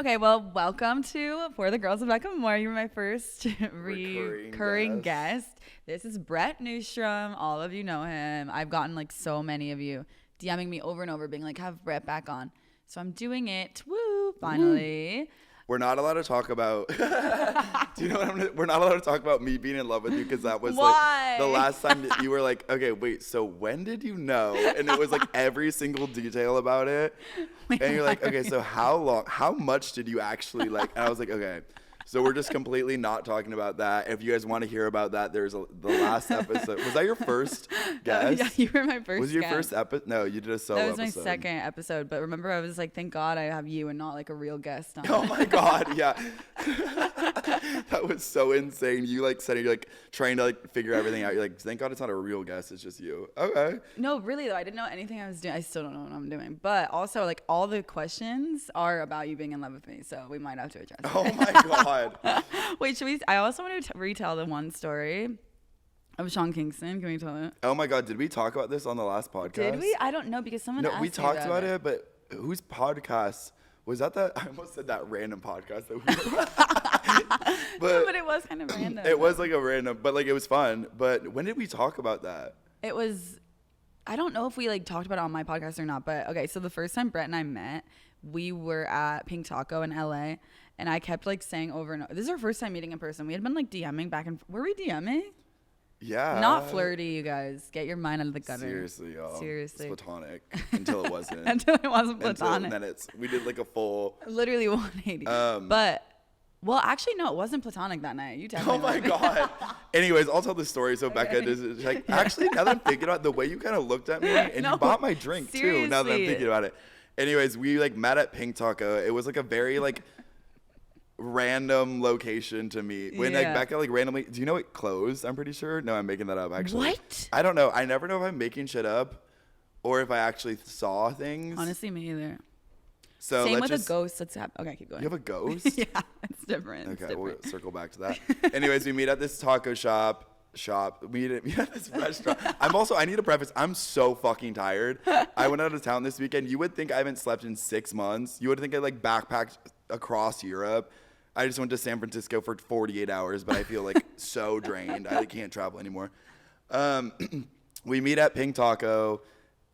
Okay, well, welcome to For the Girls of Becca More. You're my first recurring guest. This is Brett Neustrom. All of you know him. I've gotten like so many of you DMing me over and over being like, have Brett back on. So I'm doing it. Woo, finally. We're not allowed to talk about. Do you know what we're not allowed to talk about me being in love with you because that was Why? like the last time that you were like, okay, wait, so when did you know? And it was like every single detail about it. Wait, and you're like, okay, so how much did you actually like? And I was like, okay. So we're just completely not talking about that. If you guys want to hear about that, there's the last episode. Was that your first guest? Yeah, you were my first Was your guest. first episode? No, you did a solo That was episode. my second episode. But remember, I was like, thank God I have you and not like a real guest on. Oh my God, yeah. That was so insane. You like said you're like trying to like figure everything out. You're like, thank God it's not a real guest, it's just you. Okay. No, really though, I didn't know anything I was doing. I still don't know what I'm doing. But also, like, all the questions are about you being in love with me, so we might have to address it. Oh my God. Wait, I also want to retell the one story of Sean Kingston. Can we tell it? Oh my God, did we talk about this on the last podcast? Did we? I don't know because someone asked we me talked about it, but whose podcast was that? I almost said that random podcast that we were but it was kind of random. It was like a random, but like it was fun. But when did we talk about that? It was, I don't know if we like talked about it on my podcast or not, but okay, so the first time Brett and I met, we were at Pink Taco in LA, and I kept like saying over and over, this is our first time meeting in person. We had been like DMing back and were we DMing? Yeah. Not flirty, you guys. Get your mind out of the gutter. Seriously, y'all. Seriously. It's platonic until it wasn't. Until it wasn't platonic. And then we did like a full. Literally 180. But, well, actually, no, it wasn't platonic that night. You tell me. Oh my God. Anyways, I'll tell the story. So Okay. Becca is like, actually, now that I'm thinking about it, the way you kind of looked at me and No, you bought my drink too, now that I'm seriously. thinking about it. Anyways, we like met at Pink Taco. It was like a very like random location to meet. When like Yeah. Becca like randomly, do you know it closed? I'm pretty sure. No, I'm making that up actually. What? I don't know. I never know if I'm making shit up or if I actually saw things. Honestly, me either. So Same let's with just, a ghost that's happening. Okay, keep going. You have a ghost? Yeah, it's different. It's Okay, we'll different. circle back to that. Anyways, we meet at this taco shop. We meet at this restaurant. I need to preface, I'm so fucking tired. I went out of town this weekend. You would think I haven't slept in 6 months. You would think I like backpacked across Europe. I just went to San Francisco for 48 hours, but I feel like so drained. I can't travel anymore. We meet at Pink Taco.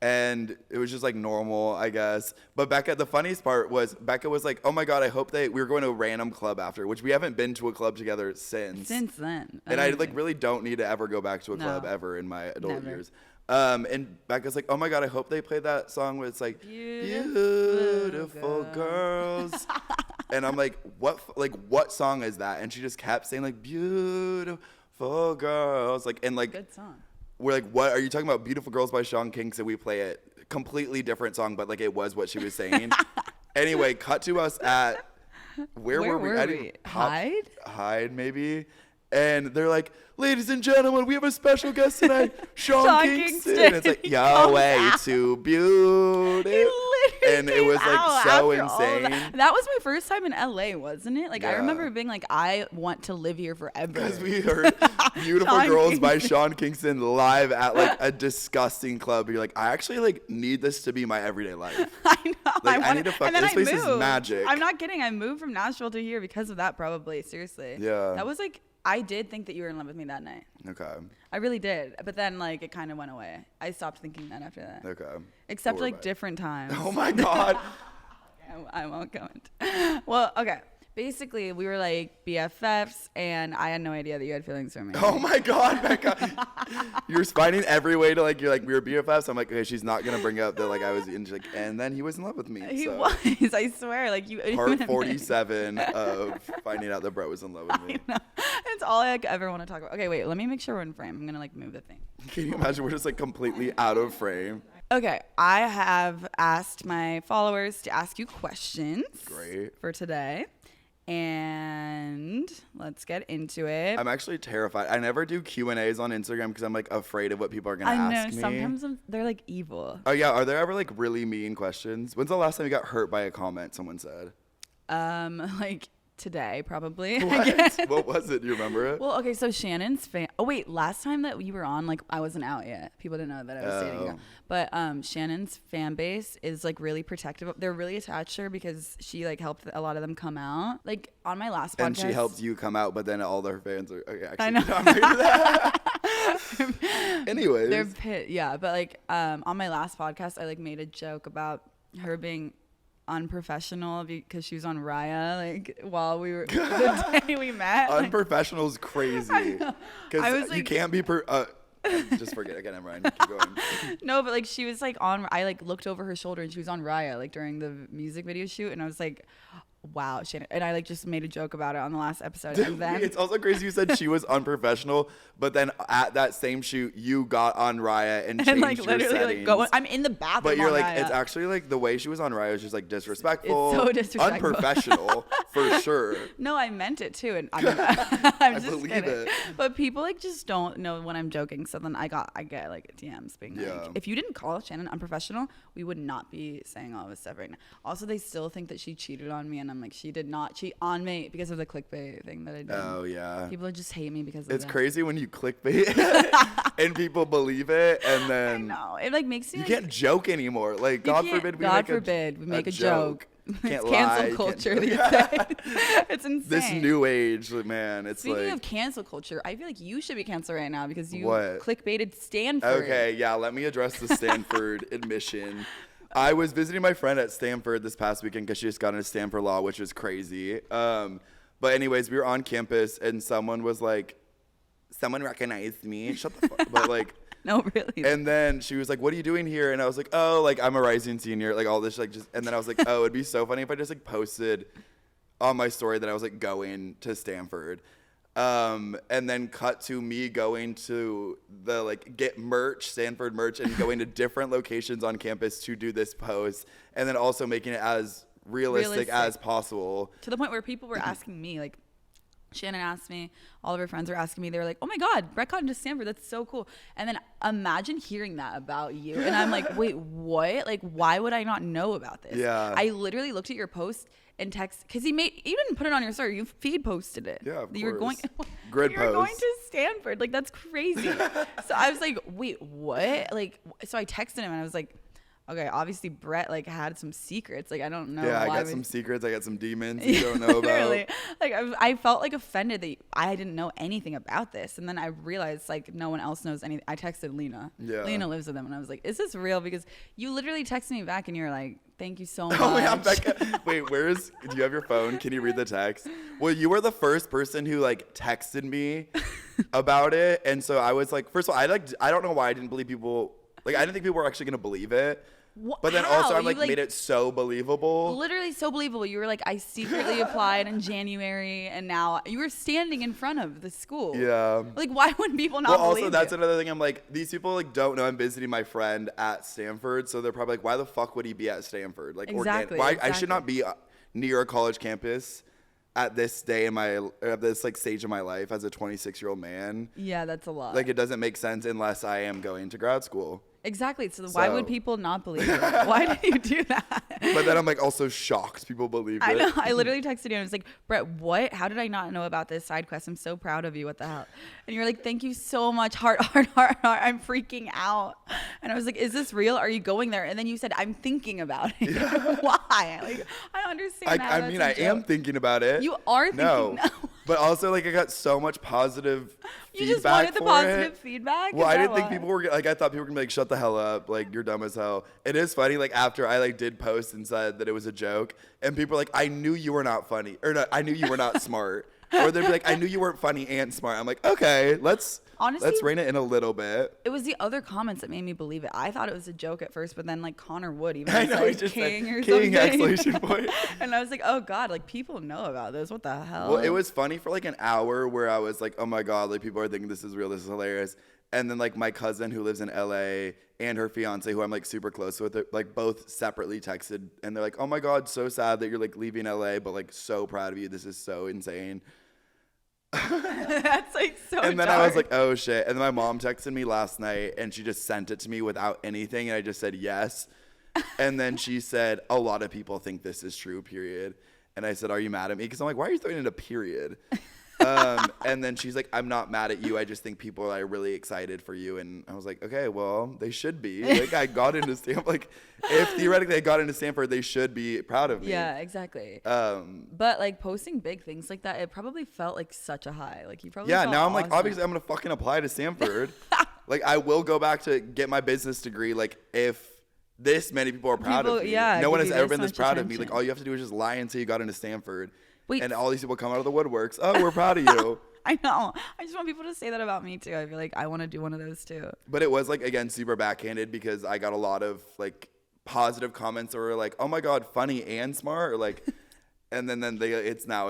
And it was just like normal, I guess. But Becca, the funniest part was Becca was like, oh my God, I hope we were going to a random club after, which we haven't been to a club together since. Since then. And I like really don't need to ever go back to a club No. ever in my adult Never. years. And Becca's like, oh my God, I hope they play that song where it's like, beautiful girls. And I'm like, what song is that? And she just kept saying like, beautiful girls. Like, and like, Good song. we're like, what are you talking about? Beautiful Girls by Sean Kingston. We play it. Completely different song, but like it was what she was saying. Anyway, cut to us at where were we? I didn't- Hyde maybe. And they're like, ladies and gentlemen, we have a special guest tonight, Sean Kingston. And it's like, He yo, comes way out. too beautiful. He literally And it was came like out so after all of insane. that was my first time in LA, wasn't it? Like I Yeah. remember being like, I want to live here forever. Because we heard Beautiful Sean Girls by Kingston. Sean Kingston live at like a disgusting club. You're like, I actually like need this to be my everyday life. I know. Like, I wanna- need to fuck- and then this I place is moved. magic. I'm not kidding. I moved from Nashville to here because of that, probably. Seriously. Yeah. That was like, I did think that you were in love with me that night. Okay. I really did. But then like it kind of went away. I stopped thinking that after that. Okay. Except Don't worry like about it. different times. Oh my God. I won't comment. Well, okay. Basically, we were like BFFs, and I had no idea that you had feelings for me. Oh my God, Becca. You're finding every way to like, you're like, we were BFFs. I'm like, okay, she's not going to bring up that like I was in, she's like, and then he was in love with me. He so. was. I swear. Like you. Part 47 of finding out that Brett was in love with me. No, it's all I ever want to talk about. Okay, wait. Let me make sure we're in frame. I'm gonna like move the thing. Can you imagine we're just like completely out of frame? Okay, I have asked my followers to ask you questions. Great. For today, and let's get into it. I'm actually terrified. I never do Q&As on Instagram because I'm like afraid of what people are going to ask me. Sometimes they're like evil. Oh yeah, are there ever like really mean questions? When's the last time you got hurt by a comment someone said? Like today, probably. What was it? Do you remember it? Well, okay, so Shannon's fan. Oh wait, last time that you were on, like I wasn't out yet. People didn't know that I was dating her. But Shannon's fan base is like really protective. They're really attached to her because she like helped a lot of them come out. Like on my last podcast. And she helped you come out, but then all their fans are okay. Actually, I know. Anyways, they're yeah, but like on my last podcast, I like made a joke about her being unprofessional because she was on Raya like while we were the day we met. Unprofessional is crazy because you can't be just forget again. I'm Ryan. Keep going. No, but like she was like on. I like looked over her shoulder and she was on Raya like during the music video shoot, and I was like, wow, Shannon. And I like just made a joke about it on the last episode. And then it's also crazy you said she was unprofessional, but then at that same shoot you got on Raya and changed like your settings. Like I'm in the bathroom. But you're like, Raya. it's actually like the way she was on Raya was just like disrespectful. It's so disrespectful. Unprofessional for sure. No, I meant it too, and I'm just believe kidding. it. But people like just don't know when I'm joking. So then I get like DMs being like, if you didn't call Shannon unprofessional, we would not be saying all this stuff right now. Also, they still think that she cheated on me, and I'm like, she did not cheat on me because of the clickbait thing that I did. Oh yeah. People just hate me because of it's that. crazy when you clickbait and people believe it, and then I know it like makes you like, can't joke anymore. Like God forbid we make a joke. Can't it's lie. Cancel culture these days. It's insane. This new age, man. It's Speaking like of cancel culture, I feel like you should be canceled right now because you What? clickbaited Stanford. Okay, yeah. Let me address the Stanford admission. I was visiting my friend at Stanford this past weekend because she just got into Stanford Law, which was crazy. But anyways, we were on campus and someone was like, someone recognized me. Shut the fuck. But like, no, really. And then she was like, what are you doing here? And I was like, oh, like I'm a rising senior, like all this, like just. And then I was like, oh, it'd be so funny if I just like posted on my story that I was like going to Stanford. And then cut to me going to the like get merch, Stanford merch, and going to different locations on campus to do this post, and then also making it as realistic as possible. To the point where people were asking me, like Shannon asked me, all of her friends were asking me, they were like, oh my God, Brett got into Stanford, that's so cool. And then imagine hearing that about you. And I'm like, wait, what? Like, why would I not know about this? Yeah. I literally looked at your post and text because you didn't put it on your story. You feed posted it. Yeah, of you were going grid you were post. going to Stanford. Like that's crazy. So I was like, wait, what? Like, so I texted him and I was like, okay, obviously Brett like had some secrets. Like I don't know. Yeah, why I got some secrets. I got some demons you don't know about. Like I felt like offended that I didn't know anything about this, and then I realized like no one else knows anything. I texted Lena. Yeah. Lena lives with them, and I was like, "Is this real?" Because you literally texted me back, and you're like, "Thank you so much." Oh yeah, Becca. Wait, do you have your phone? Can you read the text? Well, you were the first person who like texted me about it, and so I was like, first of all, I don't know why I didn't believe people. Like I didn't think people were actually gonna believe it. But then also I'm like made it so believable. Literally so believable. You were like, I secretly applied in January, and now you were standing in front of the school. Yeah. Like, why would people not believe believe also, that's you? another thing. I'm like, these people like don't know I'm visiting my friend at Stanford, so they're probably like, why the fuck would he be at Stanford? Like, exactly. I should not be near a college campus at this day at this like stage of my life as a 26-year-old man. Yeah, that's a lot. Like, it doesn't make sense unless I am going to grad school. Exactly. So why would people not believe it? Why did you do that? But then I'm like also shocked people believe it. I know. I literally texted you and I was like, Brett, what? How did I not know about this side quest? I'm so proud of you. What the hell? And you're like, thank you so much. Heart. I'm freaking out. And I was like, is this real? Are you going there? And then you said, I'm thinking about it. Yeah. Why? Like, I don't understand that. I mean, I am thinking about it. You are thinking. No. But also, like, I got so much positive you feedback. You just wanted the positive feedback? Well, I didn't think people were, like, I thought people were going to be like, shut the hell up. Like, you're dumb as hell. It is funny, like, after I, like, did post and said that it was a joke, and people are like, I knew you were not funny. Or, no, I knew you were not smart. Or they'd be like, I knew you weren't funny and smart. I'm like, okay, let's rein it in a little bit. It was the other comments that made me believe it. I thought it was a joke at first, but then like Connor Wood even I know, like, he just king said, or king something. exclamation point. And I was like, oh God, like people know about this. What the hell? Well, it was funny for like an hour where I was like, oh my God, like people are thinking this is real, this is hilarious. And then like my cousin who lives in LA and her fiance who I'm like super close with, like both separately texted and they're like, oh my God, so sad that you're like leaving LA, but like so proud of you. This is so insane. That's like so And then dark. I was like, oh shit. And then my mom texted me last night and she just sent it to me without anything. And I just said yes. And then she said, a lot of people think this is true, period. And I said, are you mad at me? Because I'm like, why are you throwing in a period? And then she's like, I'm not mad at you. I just think people are really excited for you. And I was like, okay, well, they should be. Like, I got into Stanford. Like, if theoretically I got into Stanford, they should be proud of me. Yeah, exactly. But like posting big things like that, it probably felt like such a high. Like you probably felt now I'm awesome. like, obviously I'm gonna fucking apply to Stanford. Like, I will go back to get my business degree. Like, if this many people are proud of me. Yeah, no one has ever been this proud attention. of me. Like, all you have to do is just lie and say you got into Stanford. Wait. And all these people come out of the woodworks. Oh, we're proud of you. I know. I just want people to say that about me too. I feel like I want to do one of those too. But it was like, again, super backhanded because I got a lot of like positive comments that were like, oh my God, funny and smart. Or like, and then it's not.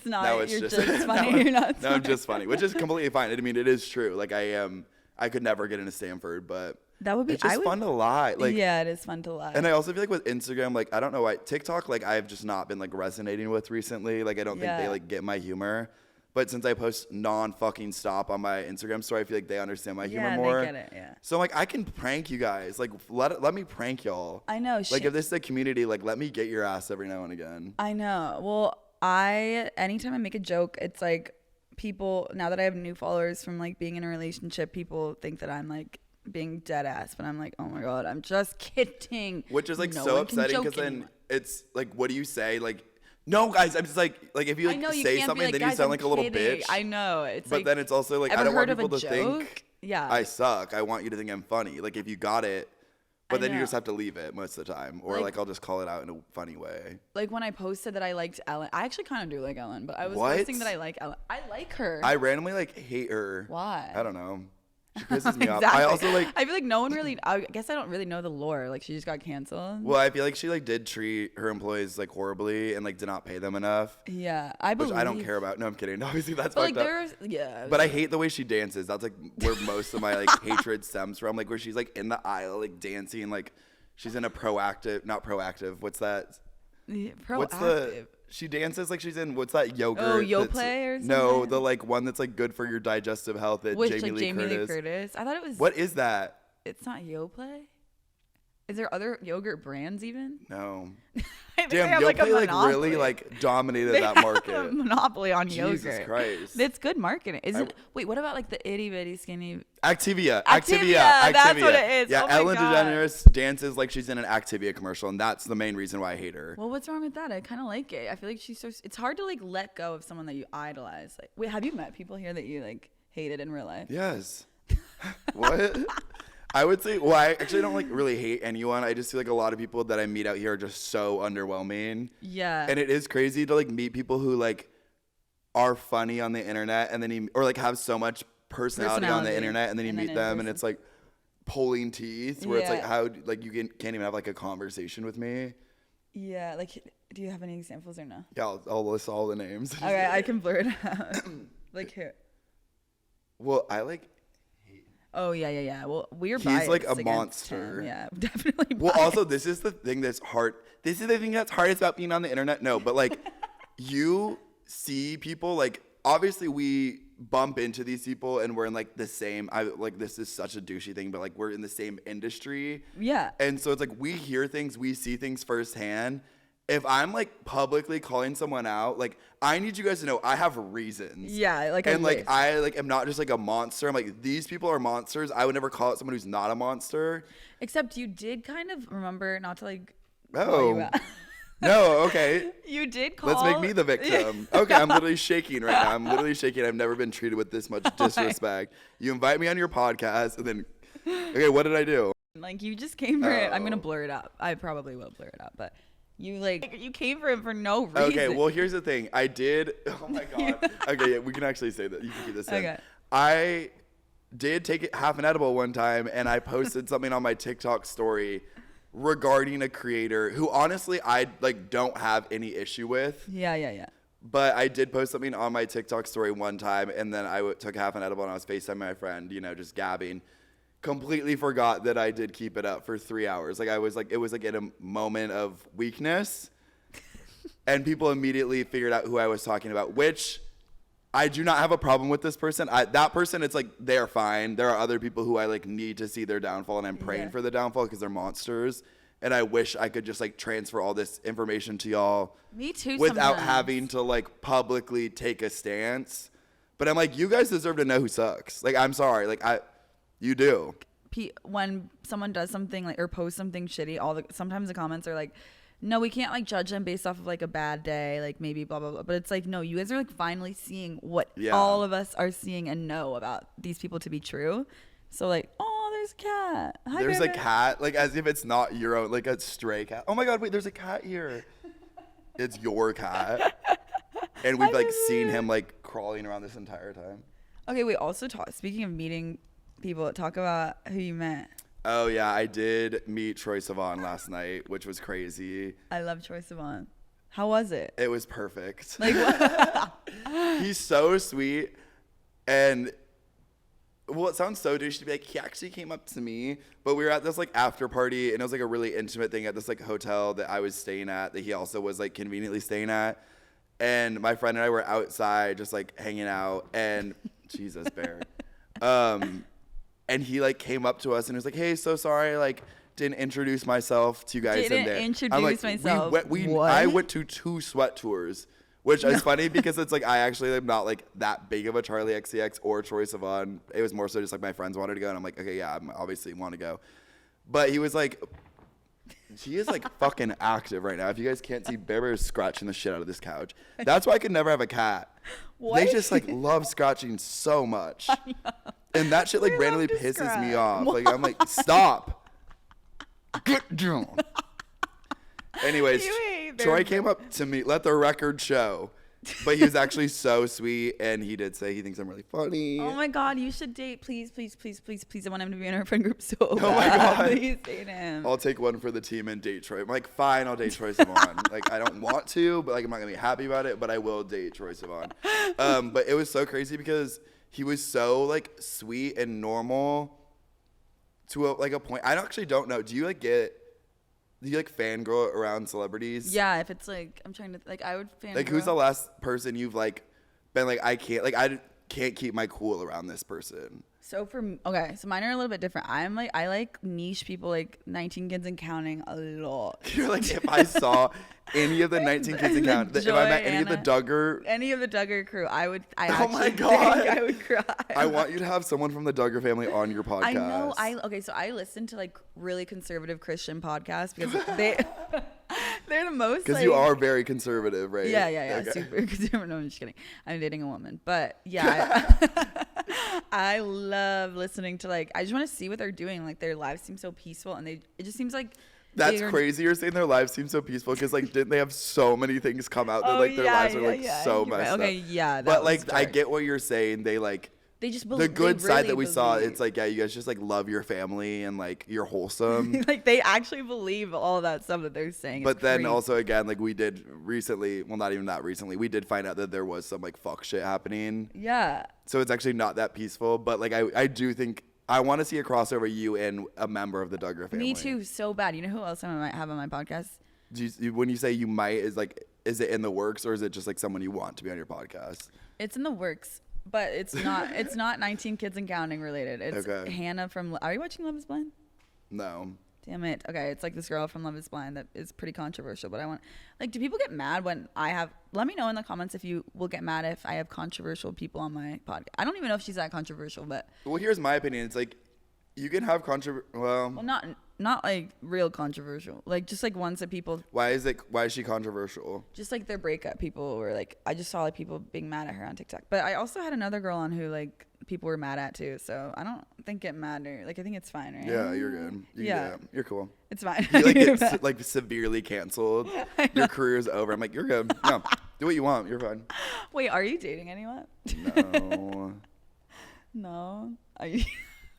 Now it's you're just funny. You're not smart. No, I'm just funny, which is completely fine. I mean, it is true. Like I could never get into Stanford, but that would be it's just fun to lie. Like, yeah, it is fun to lie. And I also feel like with Instagram, like, I don't know why TikTok, like, I've just not been like resonating with recently. Like, I don't think they like get my humor. But since I post non-fucking stop on my Instagram story, I feel like they understand my humor more. Yeah, they get it, yeah. So I'm like, I can prank you guys. Like, let me prank y'all. I know. Like, if this is a community, like, let me get your ass every now and again. I know. Well, anytime I make a joke, it's like people, now that I have new followers from like being in a relationship, people think that I'm like being dead ass. But I'm like, oh my God, I'm just kidding. Which is like so upsetting because then it's like, what do you say? Like, no, guys, I'm just like if you like say something, then you sound like a little bitch. I know. It's but like, then it's also like, I don't want people to think yeah. I suck. I want you to think I'm funny. Like, if you got it, but then you just have to leave it most of the time. Or like I'll just call it out in a funny way. Like when I posted that I liked Ellen. I actually kind of do like Ellen, but I was posting that I like Ellen. I like her. I randomly like hate her. Why? I don't know. She pisses me exactly. off. I also like. I feel like no one really. I guess I don't really know the lore. Like she just got canceled. Well, I feel like she like did treat her employees like horribly and like did not pay them enough. Yeah, I believe. Which I don't care about. No, I'm kidding. Obviously, that's but fucked like, up. Yeah. But I hate the way she dances. That's like where most of my like hatred stems from. Like where she's like in the aisle like dancing like she's in a not proactive. What's that? Yeah, proactive. She dances like she's in what's that yogurt? Oh, Yoplait or something? No, the like one that's like good for your digestive health. That Jamie Lee Curtis. I thought it was. What is that? It's not Yoplait. Is there other yogurt brands even? No. Damn, Yoplait like really like dominated that market. A monopoly on yogurt. Jesus Christ. It's good marketing. Wait, what about like the itty bitty skinny? Activia. That's what it is. Yeah, oh Ellen God. DeGeneres dances like she's in an Activia commercial, and that's the main reason why I hate her. Well, what's wrong with that? I kind of like it. I feel like she's so. It's hard to like let go of someone that you idolize. Like, wait, have you met people here that you like hated in real life? Yes. What? I would say, well, I actually don't like really hate anyone. I just feel like a lot of people that I meet out here are just so underwhelming. Yeah. And it is crazy to like meet people who like are funny on the internet and then or like have so much personality on the internet and then you meet them and it's like pulling teeth where it's like how like you can't even have like a conversation with me. Yeah. Like, do you have any examples or no? Yeah, I'll list all the names. Okay, I can blur it out. Like who? Well, I like. Oh yeah. Well, we're He's like a monster. Him. Yeah, definitely. Well, also this is the thing that's hard. This is the thing that's hardest about being on the internet. No, but like you see people like obviously we bump into these people and we're in like the same. This is such a douchey thing, but like we're in the same industry. Yeah. And so it's like we hear things, we see things firsthand. If I'm like publicly calling someone out, like I need you guys to know I have reasons. Yeah, like and like I like am not just like a monster. I'm like these people are monsters. I would never call out someone who's not a monster. Except you did kind of remember not to like. Oh. No, okay. You did call. Let's make me the victim. Okay, I'm literally shaking right now. I'm literally shaking. I've never been treated with this much disrespect. You invite me on your podcast and then, okay, what did I do? Like you just came for it. I'm gonna blur it out. I probably will blur it out, but. You came for him for no reason. Okay, well here's the thing. I did. Oh my God. Okay, yeah, we can actually say that. You can keep this in. Okay. I did take half an edible one time, and I posted something on my TikTok story regarding a creator who honestly I like don't have any issue with. Yeah. But I did post something on my TikTok story one time, and then I took half an edible and I was FaceTiming my friend, just gabbing. Completely forgot that I did keep it up for 3 hours. Like it was like in a moment of weakness, and people immediately figured out who I was talking about. Which I do not have a problem with this person. That person, it's like they're fine. There are other people who I like need to see their downfall, and I'm praying for the downfall because they're monsters. and I wish I could just like transfer all this information to y'all. Me too. Without sometimes. having to like publicly take a stance. But I'm like, you guys deserve to know who sucks. Like, I'm sorry. Like, you do. When someone does something like or posts something shitty, sometimes the comments are like, no, we can't like judge them based off of like a bad day, like maybe blah blah blah. But it's like, no, you guys are like finally seeing what all of us are seeing and know about these people to be true. So like, oh, there's a cat. Hi, there's baby. a cat, like as if it's not your own, like a stray cat. Oh my God, wait, there's a cat here. It's your cat, and we've like seen him like crawling around this entire time. Okay, wait. Also, speaking of meeting people, talk about who you met. Oh yeah, I did meet Troye Sivan last night, which was crazy. I love Troye Sivan. How was it? It was perfect. Like, he's so sweet, and well, it sounds so douchey to be like, he actually came up to me, but we were at this like after party, and it was like a really intimate thing at this like hotel that I was staying at that he also was like conveniently staying at, and my friend and I were outside just like hanging out, and Jesus, Bear. And he like came up to us and was like, hey, so sorry, like didn't introduce myself to you guys. Didn't introduce myself. I went to 2 sweat tours, which is funny because it's like I actually am not like that big of a Charlie XCX or Troye Sivan. It was more so just like my friends wanted to go, and I'm like, okay, yeah, I obviously want to go. But he was like, he is like fucking active right now. If you guys can't see, Bear is scratching the shit out of this couch. That's why I could never have a cat. What? They just like love scratching so much. And that shit like randomly pisses me off. Like I'm like, stop. Get down. Anyways, Troy came up to me, let the record show. But he was actually so sweet, and he did say he thinks I'm really funny. Oh my God, you should date. Please, please, please, please, please. I want him to be in our friend group so bad. Oh my God. Please date him. I'll take one for the team and date Troy. I'm like, fine, I'll date Troye Sivan. Like, I don't want to, but like, I'm not gonna be happy about it, but I will date Troye Sivan. But it was so crazy because he was so like sweet and normal to a point. I actually don't know. Do you like fangirl around celebrities? Yeah, if it's like, I'm trying to, like, I would fangirl. Like, who's the last person you've like been like, I can't keep my cool around this person? So okay, so mine are a little bit different. I like niche people, like 19 Kids and Counting a lot. You're like, if I saw any of the 19 Kids and Counting, if I met any of the Duggar crew, I oh my God, think I would cry. I want you to have someone from the Duggar family on your podcast. I know. Okay, so I listen to like really conservative Christian podcasts because they're the most. Because like, you are very conservative, right? Yeah, Okay. super conservative. No, I'm just kidding. I'm dating a woman, but yeah, I love listening to like. I just want to see what they're doing. Like their lives seem so peaceful, and it just seems like. That's crazy. You're saying their lives seem so peaceful because like didn't they have so many things come out that like their lives are like so messed up? Okay, yeah. But like I get what you're saying. They just believe, the good side that we saw. It's like, yeah, you guys just like love your family and like you're wholesome. Like they actually believe all of that stuff that they're saying. But then also again, like we did recently, well, not even that recently, we did find out that there was some like fuck shit happening. Yeah. So it's actually not that peaceful. But like I do think I want to see a crossover, you and a member of the Duggar family. Me too, so bad. You know who else I might have on my podcast? When you say you might, is it in the works or is it just like someone you want to be on your podcast? It's in the works. But it's not. It's not 19 Kids and Counting related. It's okay. Hannah from. Are you watching Love Is Blind? No. Damn it. Okay, it's like this girl from Love Is Blind that is pretty controversial. But I want. Like, do people get mad when I have? Let me know in the comments if you will get mad if I have controversial people on my podcast. I don't even know if she's that controversial, but. Well, here's my opinion. It's like, you can have Well, not like real controversial. Like just like ones that people. Why is she controversial? Just like their breakup, people were like, I just saw like people being mad at her on TikTok. But I also had another girl on who like people were mad at too. So I don't think get mad or like I think it's fine, right? Yeah, you're good. You're cool. It's fine. You like get like severely canceled. Your career's over. I'm like, you're good. No, do what you want. You're fine. Wait, are you dating anyone? No. No. Are you?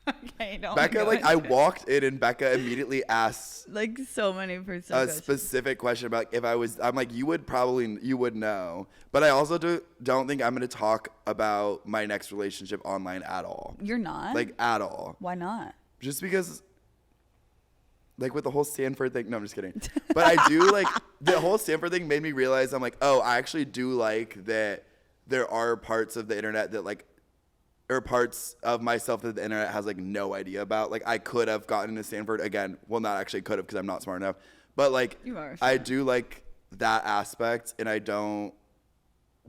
Okay, no. Becca, like I walked in and Becca immediately asked like so many personal specific question about if I was. I'm like, you would know, but I also don't think I'm gonna talk about my next relationship online at all. You're not? Like at all. Why not? Just because. Like with the whole Stanford thing. No, I'm just kidding. But I do like the whole Stanford thing made me realize I'm like, oh, I actually do like that there are parts of the internet that like. or parts of myself that the internet has like no idea about. Like I could have gotten into Stanford again. Well, not actually could have because I'm not smart enough. But like I do like that aspect, and I don't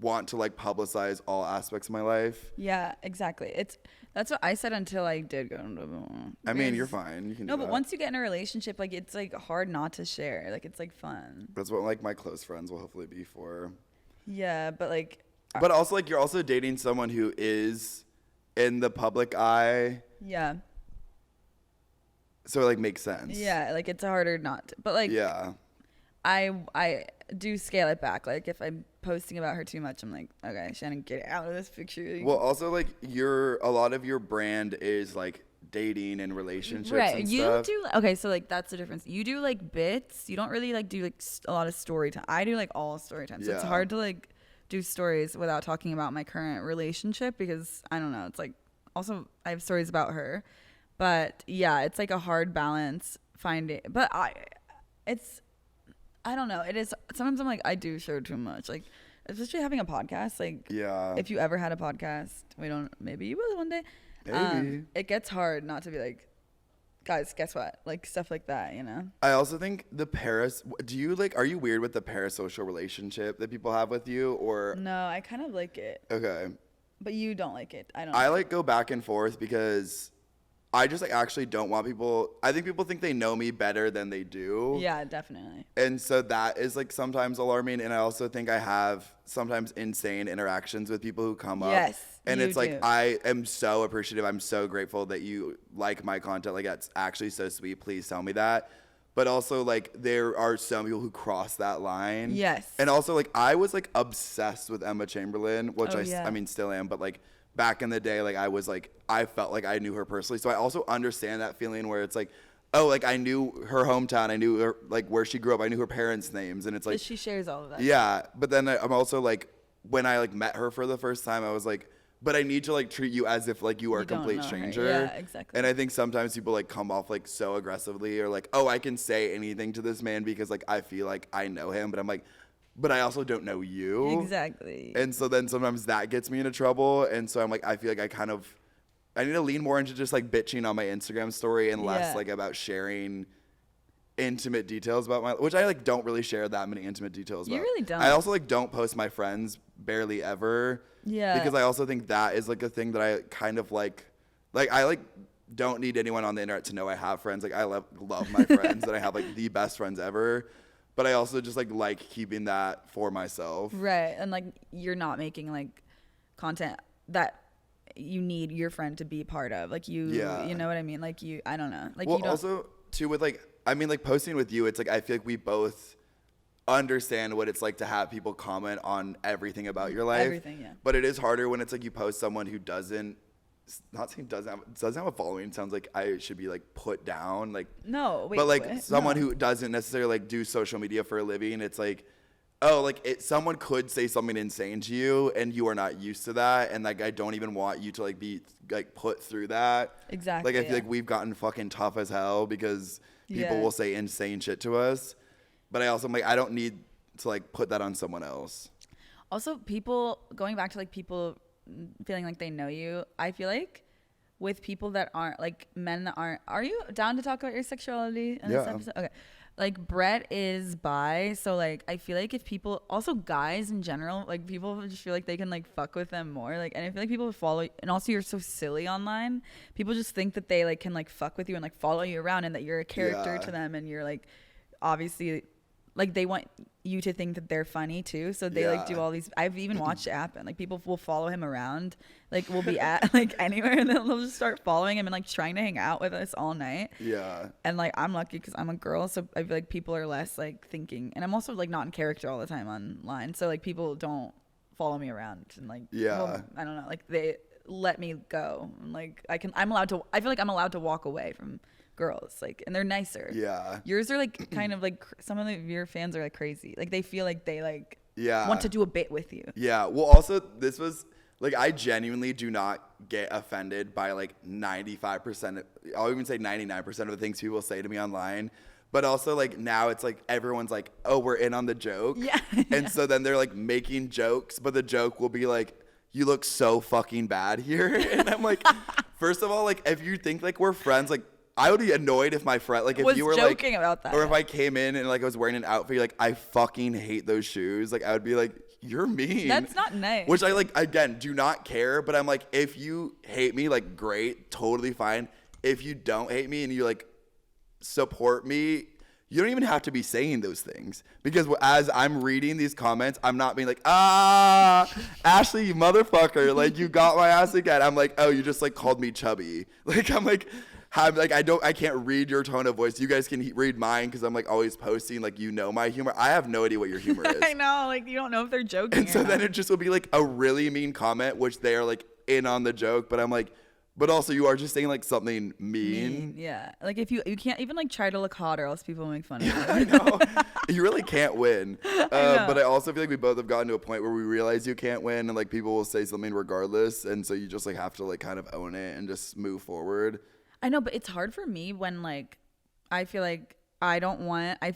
want to like publicize all aspects of my life. Yeah, exactly. That's what I said until I did go. I mean, you're fine. You can. No, but once you get in a relationship, like it's like hard not to share. Like it's like fun. That's what like my close friends will hopefully be for. Yeah, but like. But also like you're also dating someone who is in the public eye. Yeah. So it like makes sense. Yeah, like it's harder not to. But like. Yeah. I do scale it back. Like if I'm posting about her too much, I'm like, okay, Shannon, get out of this picture. Well, also like a lot of your brand is like dating and relationships and stuff. Okay, so like that's the difference. You do like bits. You don't really like do like a lot of story time. I do like all story time. So it's hard to like do stories without talking about my current relationship because I don't know. It's like also I have stories about her, but yeah, it's like a hard balance finding. But I don't know. It is sometimes I'm like I do share too much. Like especially having a podcast. Like if you ever had a podcast, maybe you will one day. Maybe. It gets hard not to be like, guys, guess what? Like stuff like that, you know. I also think are you weird with the parasocial relationship that people have with you or? No, I kind of like it. Okay. But you don't like it. I like go back and forth because I just like actually don't want people. I think people think they know me better than they do. Yeah, definitely. And so that is like sometimes alarming. And I also think I have sometimes insane interactions with people who come up. Yes. And it's like, I am so appreciative. I'm so grateful that you like my content. Like that's actually so sweet. Please tell me that. But also like there are some people who cross that line. Yes. And also like I was like obsessed with Emma Chamberlain, which I mean still am, but like back in the day, like I felt like I knew her personally. So I also understand that feeling where it's like, oh, like I knew her hometown. I knew her, like where she grew up. I knew her parents' names. And it's like. She shares all of that. Yeah. But then I'm also like, when I like met her for the first time, I was like, but I need to like treat you as if like you are a complete stranger. Yeah, exactly. And I think sometimes people like come off like so aggressively or like, oh, I can say anything to this man because like I feel like I know him. But I'm like, but I also don't know you. Exactly. And so then sometimes that gets me into trouble. And so I'm like, I feel like I need to lean more into just like bitching on my Instagram story and less like about sharing intimate details about which I like don't really share that many intimate details about. You really don't. I also like don't post my friends barely ever. Yeah. Because I also think that is like a thing that I kind of like I like don't need anyone on the internet to know I have friends. Like I love my friends that I have like the best friends ever. But I also just like keeping that for myself. Right. And like you're not making like content that you need your friend to be part of. Like you know what I mean? Like I don't know. Like well, you don't also too with like I mean like posting with you, it's like I feel like we both understand what it's like to have people comment on everything about your life. Everything, yeah. But it is harder when it's like you post someone who doesn't have a following. Sounds like I should be like put down. Like no, wait, but like what? someone who doesn't necessarily like do social media for a living, it's like, oh, like someone could say something insane to you and you are not used to that, and like I don't even want you to like be like put through that. Exactly. Like I feel like we've gotten fucking tough as hell because people will say insane shit to us. But I also am like I don't need to like put that on someone else. Also, people going back to like people feeling like they know you. I feel like with people that aren't like men that aren't. Are you down to talk about your sexuality in this episode? Okay. Like Brett is bi, so like I feel like if people also guys in general, like people just feel like they can like fuck with them more. Like and I feel like people follow and also you're so silly online. People just think that they like can like fuck with you and like follow you around and that you're a character to them and you're like obviously like they want you to think that they're funny too, so they like do all these. I've even watched it happen. Like people will follow him around, like we'll be at like anywhere, and then they'll just start following him and like trying to hang out with us all night. Yeah. And like I'm lucky because I'm a girl, so I feel like people are less like thinking, and I'm also like not in character all the time online, so like people don't follow me around and like well, I don't know, like they let me go and like I feel like I'm allowed to walk away from girls, like, and they're nicer. Yeah. Yours are like kind of like some of your fans are like crazy. Like they feel like they like want to do a bit with you. Yeah. Well, also this was like I genuinely do not get offended by like 95%. I'll even say 99% of the things people say to me online. But also like now it's like everyone's like, oh, we're in on the joke. Yeah. And so then they're like making jokes, but the joke will be like, you look so fucking bad here. And I'm like, first of all, like, if you think like we're friends, like, I would be annoyed if my friend, like, if you were joking about that, or if I came in and like I was wearing an outfit, like, I fucking hate those shoes. Like, I would be like, you're mean. That's not nice. Which I like, again, do not care. But I'm like, if you hate me, like, great, totally fine. If you don't hate me and you like support me, you don't even have to be saying those things, because as I'm reading these comments, I'm not being like, Ashley, you motherfucker, like, you got my ass again. I'm like, oh, you just like called me chubby. Like, I'm like, I can't read your tone of voice. You guys can read mine because I'm like always posting, like, you know, my humor. I have no idea what your humor is. I know, like, you don't know if they're joking. And so then it just will be like a really mean comment, which they are like in on the joke, but I'm like, but also you are just saying like something mean. Yeah, like if you can't even like try to look hot, or else people make fun of you. I know. You really can't win. But I also feel like we both have gotten to a point where we realize you can't win, and like people will say something regardless, and so you just like have to like kind of own it and just move forward. I know, but it's hard for me when like I feel like I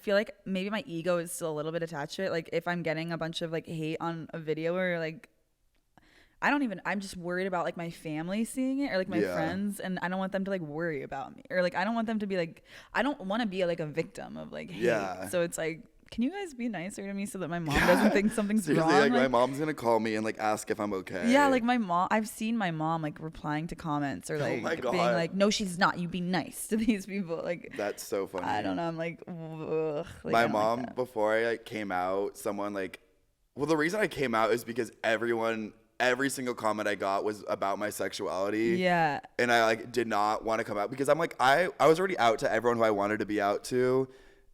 feel like maybe my ego is still a little bit attached to it. Like if I'm getting a bunch of like hate on a video, or like I'm just worried about like my family seeing it, or like my friends, and I don't want them to like worry about me, or like I don't want them to be like, I don't want to be like a victim of like hate. Yeah. So it's like, can you guys be nicer to me so that my mom doesn't think something's Seriously, wrong? Like my mom's gonna call me and like ask if I'm okay. Yeah, like I've seen my mom like replying to comments, or like being like, no, she's not. You be nice to these people. Like, that's so funny. I don't know. I'm like, ugh. Like, my mom, before I like came out, someone like, well, the reason I came out is because every single comment I got was about my sexuality. Yeah. And I like did not want to come out because I'm like, I was already out to everyone who I wanted to be out to.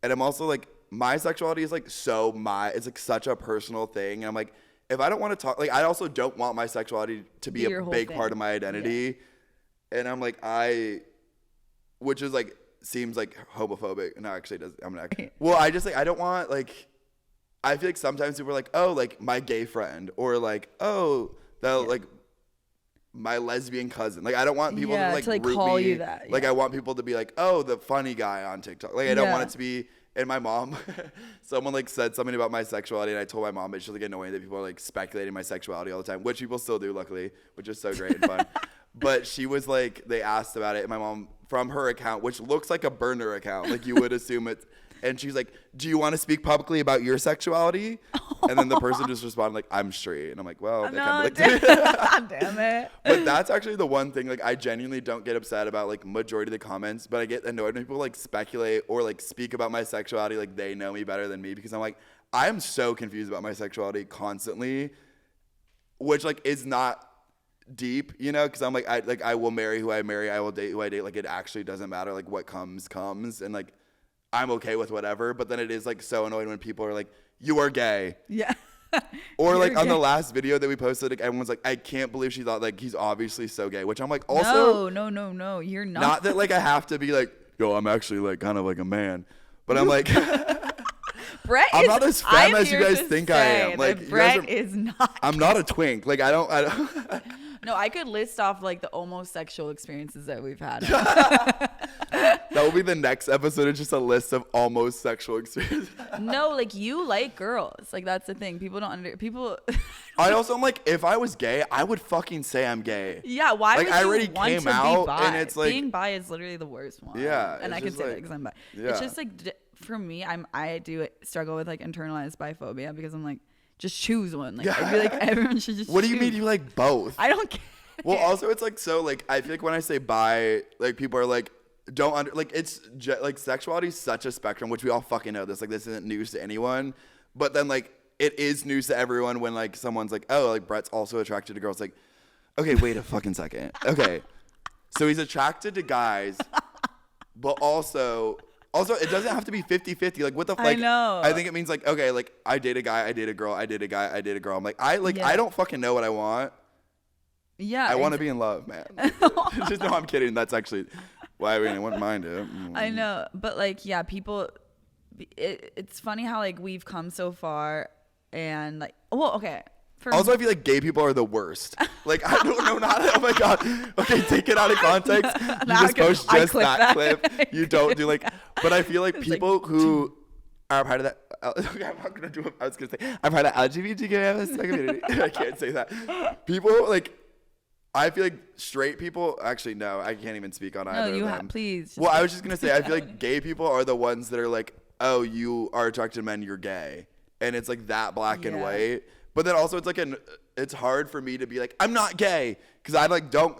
And I'm also like, my sexuality is like it's like such a personal thing. And I'm like, if I don't want to talk, like, I also don't want my sexuality to be a big part of my identity. Yeah. And I'm like, which is like, seems like homophobic. No, actually it does. Well, I just like, I don't want like, I feel like sometimes people are like, oh, like my gay friend, or like, oh, like my lesbian cousin. Like, I don't want people to like call me. You that. Like, I want people to be like, oh, the funny guy on TikTok. Like, I don't want it to be. And my mom, someone like said something about my sexuality, and I told my mom it's just like annoying that people are like speculating my sexuality all the time, which people still do, luckily, which is so great and fun. But she was like, they asked about it, and my mom, from her account, which looks like a burner account, like you would assume it's, and she's like, do you want to speak publicly about your sexuality? And then the person just responded like, I'm straight. And I'm like, well, they kind of like, damn it. But that's actually the one thing, like, I genuinely don't get upset about like majority of the comments, but I get annoyed when people like speculate or like speak about my sexuality like they know me better than me, because I'm like, I am so confused about my sexuality constantly, which like is not deep, you know, because I'm like, I will marry who I marry, I will date who I date. Like, it actually doesn't matter. Like, what comes, and like, I'm okay with whatever. But then it is like so annoying when people are like, you are gay. Yeah. Or like on the last video that we posted, like, everyone's like, I can't believe she thought like he's obviously so gay, which I'm like, also no, you're not. Not that like I have to be like, yo, I'm actually like kind of like a man, but I'm like, I'm not as femme as you guys think I am. Like, Brett is not. I'm not a twink. Like, I don't. No, I could list off like the homosexual experiences that we've had. That will be the next episode. It's just a list of almost sexual experiences. No, like, you like girls. Like, that's the thing. People don't people. I also am like, if I was gay, I would fucking say I'm gay. Yeah, why like, would I you already want came to out, be bi? and it's like, being bi is literally the worst one. Yeah, and I can say that because I'm bi. Yeah. It's just like, for me, I do struggle with like internalized biphobia, because I'm like, just choose one. Like, I feel like everyone should just. What do you mean you like both? I don't care. Well, also it's like, so like, I feel like when I say bi, like, people are like, like, it's like, sexuality is such a spectrum, which we all fucking know this. Like, this isn't news to anyone, but then like, it is news to everyone when like someone's like, oh, like, Brett's also attracted to girls. Like, okay, wait a fucking second. Okay, so he's attracted to guys, but also it doesn't have to be 50-50. Like, what the fuck? I know. I think it means like, okay, like, I date a guy, I date a girl, I date a guy, I date a girl. I'm like, I don't fucking know what I want. Yeah, I want to be in love, man. Just no, I'm kidding. That's actually why I wouldn't mind it. I know, but like, yeah, people. It's funny how like we've come so far, and like, well, okay. Also, I feel like gay people are the worst. Like, I don't know, oh my god. Okay, take it out of context. You just post just that clip. You don't do like, but I feel like people who are part of that. Okay, I'm not gonna do it. I was gonna say I'm part of LGBTQ community. I can't say that. People like, I feel like straight people. Actually, no, I can't even speak on either of them. Please. Well, I was just gonna say I feel like gay people are the ones that are like, oh, you are attracted to men, you're gay, and it's like that black and white. But then also it's like it's hard for me to be like I'm not gay because I like don't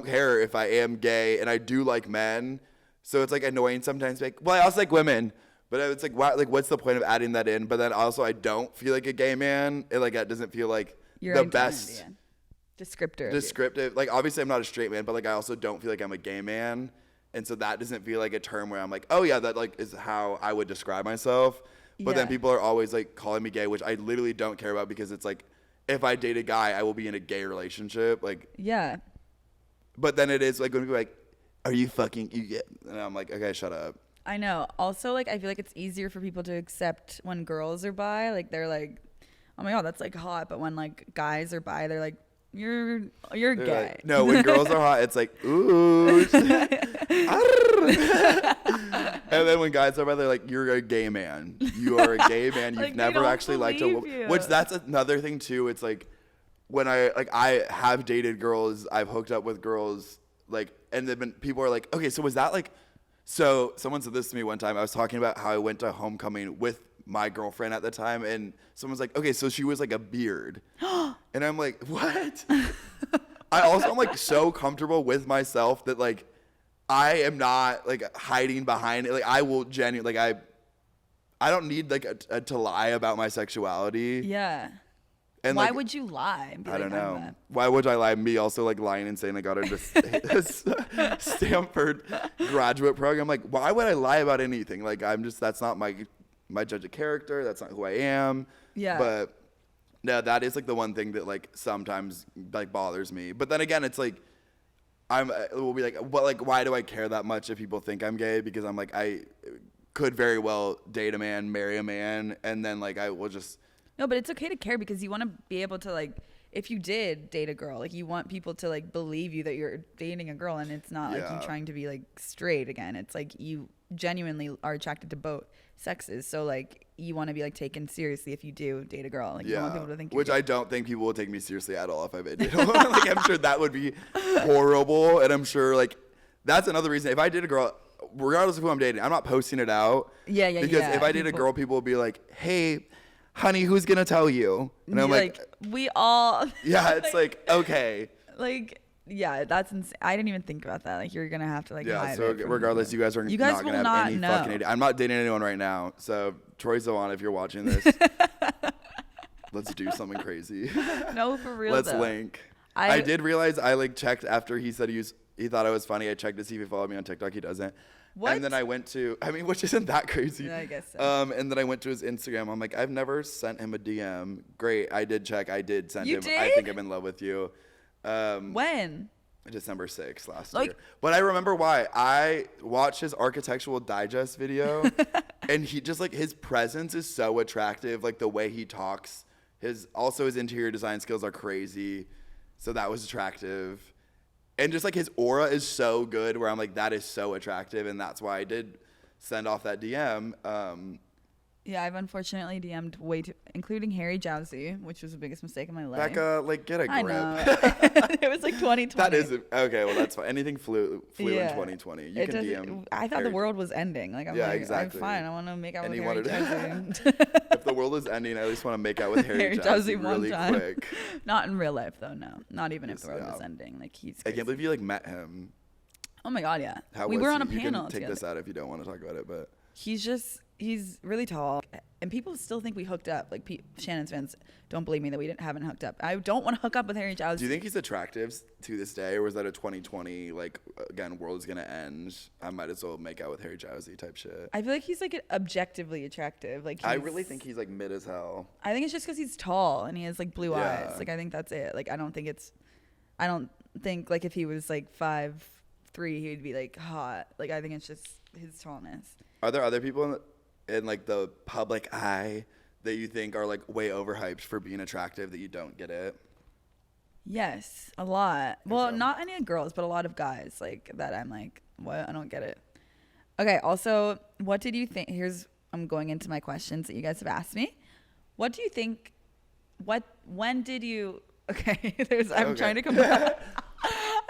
care if I am gay and I do like men. So it's like annoying sometimes. Like, well, I also like women. But it's like, what's the point of adding that in? But then also, I don't feel like a gay man. That doesn't feel like the best descriptive. Like, obviously, I'm not a straight man, but like, I also don't feel like I'm a gay man, and so that doesn't feel like a term where I'm like, oh yeah, that like is how I would describe myself. But then people are always like calling me gay, which I literally don't care about because it's like, if I date a guy, I will be in a gay relationship. Like, yeah. But then it is like when people are like, are you fucking you get? And I'm like, okay, shut up. I know. Also, like, I feel like it's easier for people to accept when girls are bi. Like, they're like, oh my God, that's like hot. But when like guys are bi, they're like, you're gay. Like, no, when girls are hot, it's like, ooh. And then when guys are bi, they're like, you're a gay man. You are a gay man. You've like, never actually liked a woman. Which that's another thing too. It's like when I have dated girls, I've hooked up with girls, like, and then people are like, okay, so was that like. So someone said this to me one time. I was talking about how I went to homecoming with my girlfriend at the time, and someone's like, okay, so she was like a beard. And I'm like, what? I also am like so comfortable with myself that like I am not like hiding behind it. Like I will genuinely, like I don't need like to lie about my sexuality. Yeah. And why like, would you lie? I don't know. Why would I lie? Me also like lying and saying I got a Stanford graduate program. Like, why would I lie about anything? Like, that's not my judge of character. That's not who I am. Yeah. But no, that is like the one thing that like sometimes like bothers me. But then again, it's like we'll be like, well, like why do I care that much if people think I'm gay? Because I'm like I could very well date a man, marry a man, and then like I will just. No, but it's okay to care because you want to be able to like, if you did date a girl, like you want people to like believe you that you're dating a girl, and it's not like you trying to be like straight again. It's like you genuinely are attracted to both sexes. So like you want to be like taken seriously if you do date a girl. Like you don't want people to think you're which gay. I don't think people will take me seriously at all if I did. Like I'm sure that would be horrible, and I'm sure like that's another reason if I date a girl. Regardless of who I'm dating, I'm not posting it out. Yeah. Because if I date a girl, people will be like, hey, honey, who's gonna tell you? And I'm like, we all. Yeah, it's like okay. Like, yeah, that's insane. I didn't even think about that. Like, you're gonna have to like. Yeah. Hide So it regardless, you guys are not gonna have any fucking idea. I'm not dating anyone right now. So Troy Zawan, if you're watching this, let's do something crazy. No, for real. Let's link. I did realize I like checked after he said he thought I was funny. I checked to see if he followed me on TikTok. He doesn't. What? And then I went to, which isn't that crazy. Yeah, I guess so. And then I went to his Instagram. I'm like, I've never sent him a DM. Great. I did check. I did send him. Did? I think I'm in love with you. When? December 6th last year. But I remember why. I watched his Architectural Digest video. And he just like, his presence is so attractive. Like the way he talks. His interior design skills are crazy. So that was attractive. And just like his aura is so good where I'm like, that is so attractive. And that's why I did send off that DM. Yeah, I've unfortunately DM'd way too, including Harry Jowsey, which was the biggest mistake of my life. Becca, like, get a grip. I know. It was like 2020. That is, okay, well, that's fine. Anything flew in 2020. You can DM. I thought Harry. The world was ending. Like, I'm exactly. I'm fine. I want to make out And with Harry Jowsey. If the world is ending, I at least want to make out with Harry Jowsey really quick. Not in real life, though, no. Not even if the world was ending. Like, he's crazy. I can't believe you, like, met him. Oh, my God, yeah. How we were on a you panel can take together. this out if you don't want to talk about it, but. He's really tall, and people still think we hooked up. Like Shannon's fans don't believe me that we haven't hooked up. I don't want to hook up with Harry Jowsey. Do you think he's attractive to this day, or was that a 2020 like again world is gonna end? I might as well make out with Harry Jowsey type shit. I feel like he's like objectively attractive. Like I really think he's like mid as hell. I think it's just because he's tall and he has like blue eyes. Like I think that's it. Like I don't think like if he was like 5'3", he would be like hot. Like I think it's just his tallness. Are there other people in like the public eye that you think are like way overhyped for being attractive that you don't get it? Yes, a lot. Well, not any girls, but a lot of guys like that. I'm like, what? I don't get it. Okay. Also, what did you think? Here's I'm going into my questions that you guys have asked me. What do you think? When did you? Okay, I'm trying to come back.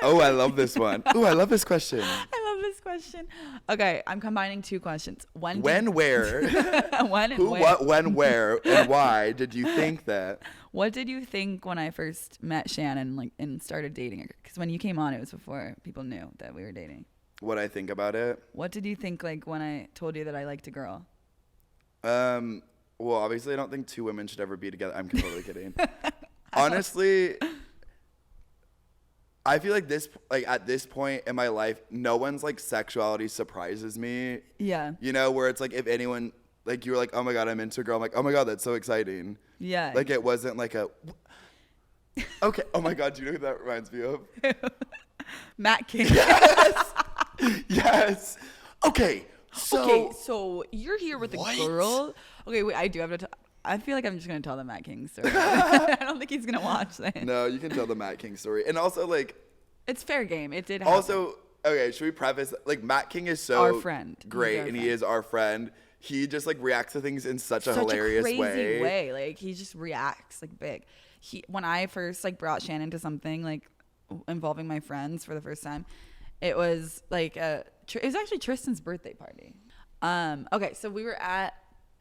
Oh, I love this one. Oh, I love this question. I love this question. Okay, I'm combining two questions. Where? When, Who, where? what, when, where, and why did you think that? What did you think when I first met Shannon, and started dating her? Because when you came on, it was before people knew that we were dating. What I think about it? What did you think, when I told you that I liked a girl? Well, obviously, I don't think two women should ever be together. I'm totally kidding. Honestly, I feel like at this point in my life, no one's sexuality surprises me. Yeah. Where it's if anyone you were oh my God, I'm into a girl. I'm oh my God, that's so exciting. Yeah. It wasn't okay. Oh my God, do you know who that reminds me of? Matt King. Yes. Yes. Okay. So you're here with a girl. Okay, wait, I do have to. I feel like I'm just gonna tell the Matt King story. I don't think he's gonna watch that. No, you can tell the Matt King story, and also it's fair game. It did happen. Also, okay, should we preface Matt King is so our friend, great, and he is our friend. He just reacts to things in such a hilarious crazy way. He just reacts big. When I first brought Shannon to something involving my friends for the first time, it was it was actually Tristan's birthday party. Okay, so we were at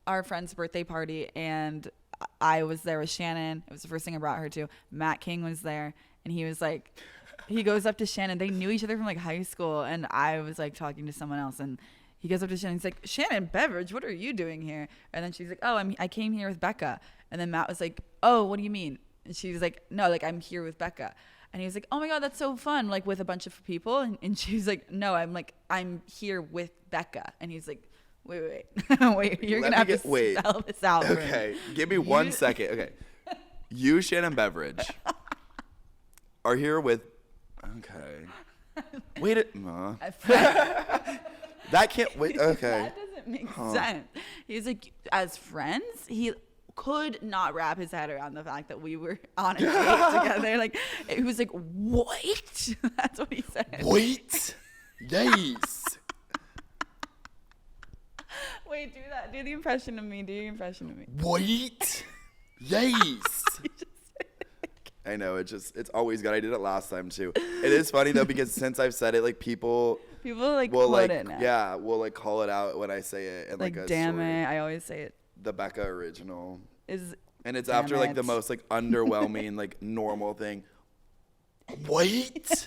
our friend's birthday party, and I was there with Shannon. It was the first thing I brought her to. Matt King was there, and he was he goes up to Shannon. They knew each other from high school, and I was talking to someone else, and he goes up to Shannon. He's like, Shannon Beveridge, what are you doing here? And then she's like, oh, I came here with Becca. And then Matt was like, oh, what do you mean? And she was like, no, I'm here with Becca. And he was like, oh my God, that's so fun, with a bunch of people. And she was like, no, I'm here with Becca. And he's like, wait, wait, you're going to have to spell this out. Okay, give me 1 second. Okay. You, Shannon Beveridge, are here with, okay. Wait, that can't, wait, okay. That doesn't make sense. He's like, as friends, he could not wrap his head around the fact that we were on a date together. He was like, what? That's what he said. Wait. Yes. Wait, do that. Do the impression of me. Do your impression of me. Wait. Yes. I know, it's always good. I did it last time too. It is funny though, because since I've said it, people will quote it now. Yeah, will call it out when I say it in a damn story. it, I always say it. The Becca original and it's damn after it. the most underwhelming normal thing. Wait.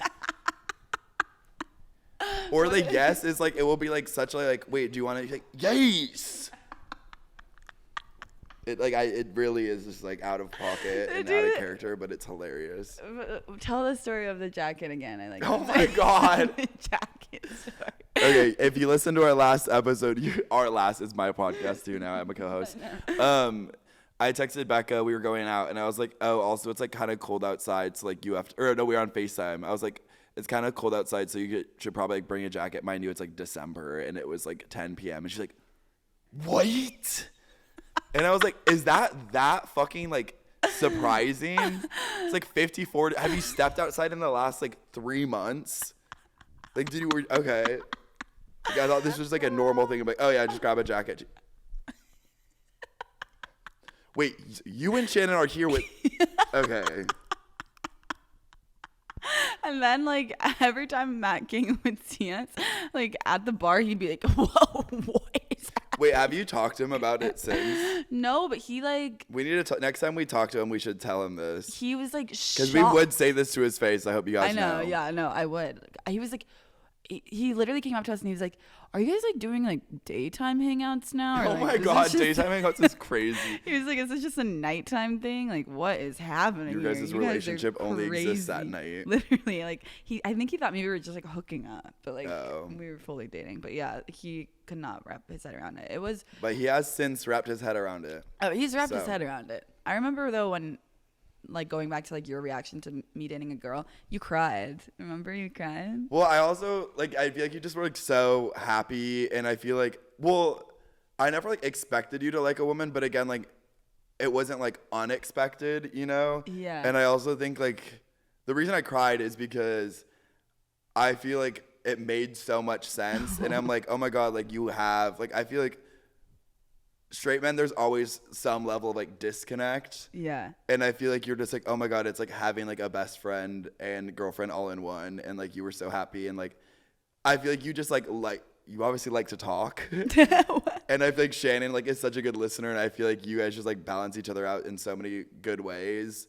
Or yes is it will be such wait, do you want to yes. It really is just out of pocket and out of character, but it's hilarious. Tell the story of the jacket again. I Oh my God. The jacket story. Okay, if you listen to our last episode, our last is my podcast too now. I'm a co-host. I texted Becca, we were going out, and I was like, oh, also it's kind of cold outside, so you have to, or no, we were on FaceTime. I was like, it's kind of cold outside, so you should probably bring a jacket. Mind you, it's December, and it was 10 p.m. And she's like, what? And I was like, is that fucking surprising? It's 54. Have you stepped outside in the last 3 months? Okay. I thought this was a normal thing. I'm oh yeah, just grab a jacket. Wait, you and Shannon are here with, okay. And then every time Matt King would see us at the bar, he'd be like, whoa, what is that? Wait, have you talked to him about it since? No, but he we need to next time we talk to him, we should tell him this. He was shocked. Because we would say this to his face. I hope you guys know. Yeah, no, I would. He was he literally came up to us and he was like, are you guys daytime hangouts now? Or, oh my God, daytime hangouts is crazy. He was like, is this just a nighttime thing? What is happening here? Your guys' relationship only exists at night. Literally, I think he thought maybe we were just hooking up, but we were fully dating. But yeah, he could not wrap his head around it. But he has since wrapped his head around it. Oh, he's wrapped his head around it. I remember though when going back to your reaction to me dating a girl, you cried. Remember you cried? Well, I also I feel you just were so happy, and I feel I never expected you to like a woman, but again it wasn't unexpected, Yeah. And I also think the reason I cried is because I feel it made so much sense, and I'm oh my God, you have I feel straight men, there's always some level of like disconnect. Yeah. And I feel like you're just like, oh my God, it's like having like a best friend and girlfriend all in one. And like you were so happy. And like, I feel like you just like you obviously like to talk. And I feel like Shannon like is such a good listener. And I feel like you guys just like balance each other out in so many good ways.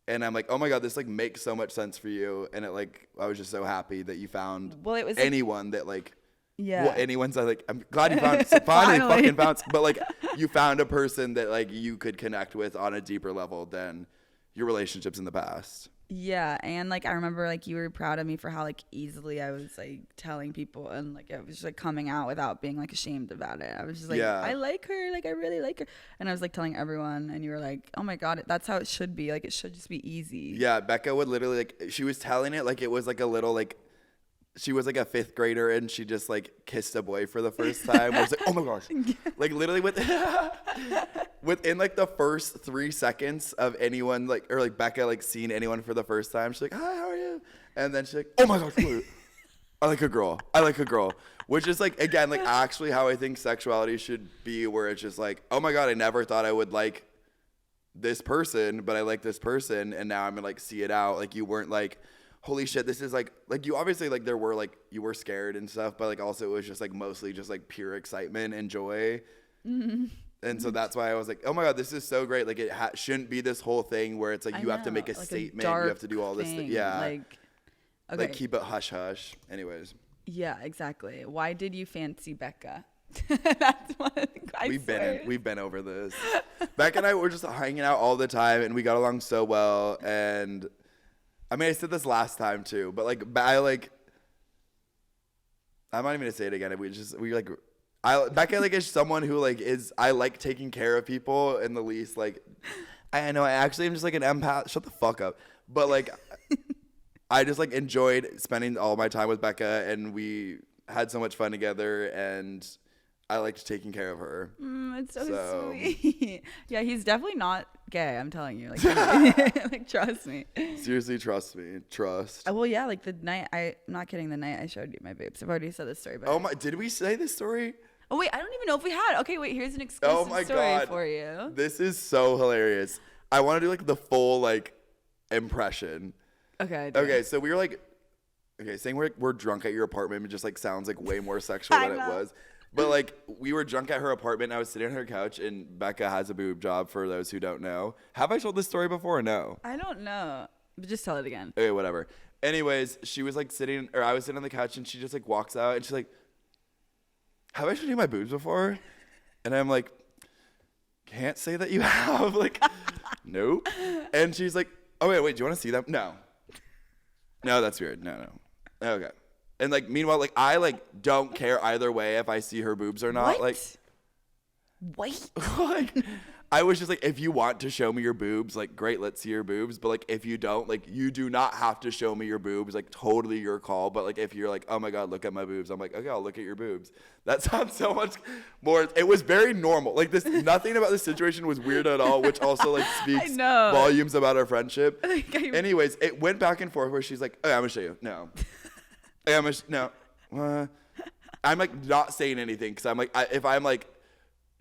And I'm like, oh my God, this like makes so much sense for you. And it like, I was just so happy that you found anyone that like, yeah. Well, anyone's like, I'm glad you found finally fucking found, but like you found a person that like you could connect with on a deeper level than your relationships in the past. Yeah, and like I remember like you were proud of me for how like easily I was like telling people and like I was just like coming out without being like ashamed about it. I was just like, I like her, like I really like her, and I was like telling everyone, and you were like, oh my God, that's how it should be. Like it should just be easy. Yeah, Becca would literally like she was telling it like it was like a little like. She was like a 5th grader and she just like kissed a boy for the first time. I was like, oh my gosh. Like literally within like the first 3 seconds of anyone like, or like Becca like seeing anyone for the first time, she's like, hi, how are you? And then she's like, oh my gosh, I like a girl. I like a girl. Which is like, again, like actually how I think sexuality should be, where it's just like, oh my God, I never thought I would like this person, but I like this person. And now I'm gonna like see it out. Like you weren't like, holy shit, this is like you obviously like there were like you were scared and stuff, but like also it was just like mostly just like pure excitement and joy. Mm-hmm. And so that's why I was like, oh my God, this is so great. Like it shouldn't be this whole thing where it's like you have to make a like statement, you have to do all this thing. Yeah, like okay. Like keep it hush hush. Anyways. Yeah, exactly. Why did you fancy Becca? That's what we've been over this. Becca and I were just hanging out all the time, and we got along so well. And I mean, I said this last time too, but like, I'm not even gonna say it again. Becca like is someone who like I like taking care of people in the least. Like, I know I actually am just like an empath. Shut the fuck up. But like, I just like enjoyed spending all my time with Becca, and we had so much fun together, and I liked taking care of her. It's so sweet. Yeah, he's definitely not gay. I'm telling you, like, like trust me. Seriously, trust me. Trust. Well, yeah, like the night I'm not kidding. The night I showed you my boobs. I've already said this story. But oh my! Did we say this story? Oh wait, I don't even know if we had. Okay, wait. Here's an exclusive story for you. This is so hilarious. I want to do like the full like impression. Okay. Okay, so we were like, saying we're drunk at your apartment, it just like sounds like way more sexual than it was. But like we were drunk at her apartment, and I was sitting on her couch, and Becca has a boob job, for those who don't know. Have I told this story before or no? I don't know. But just tell it again. Okay, whatever. Anyways, she was like I was sitting on the couch, and she just like walks out, and she's like, have I showed you my boobs before? And I'm like, can't say that you have. Like, nope. And she's like, oh wait, do you want to see them? No, that's weird. No. Okay. And like meanwhile, like I like don't care either way if I see her boobs or not. What? Like I was just like, if you want to show me your boobs, like great, let's see your boobs. But like if you don't, like you do not have to show me your boobs. Like totally your call. But like if you're like, oh my God, look at my boobs, I'm like, okay, I'll look at your boobs. That sounds so much more. It was very normal. Like this, nothing about this situation was weird at all, which also like speaks volumes about our friendship. Anyways, it went back and forth where she's like, okay, I'm gonna show you. No. No. I'm like not saying anything because I'm like, if I'm like,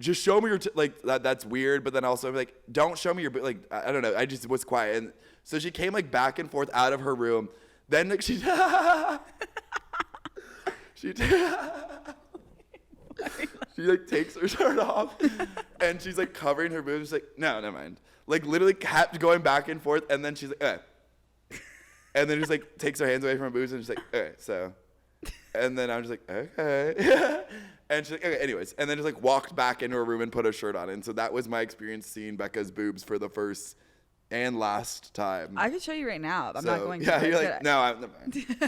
just show me your like that's weird, but then also I'm like, don't show me your like I don't know. I just was quiet, and so she came like back and forth out of her room. Then like, she like takes her shirt off, and she's like covering her boobs. She's like, no, never mind. Like literally kept going back and forth, and then she's like, and then just like takes her hands away from her boobs and she's like, okay, so. And then I'm just like, okay. And she's like, okay, anyways. And then just like walked back into her room and put a shirt on. And so that was my experience seeing Becca's boobs for the first and last time. I could show you right now. I'm not going to. Yeah, you're like, no, I'm not.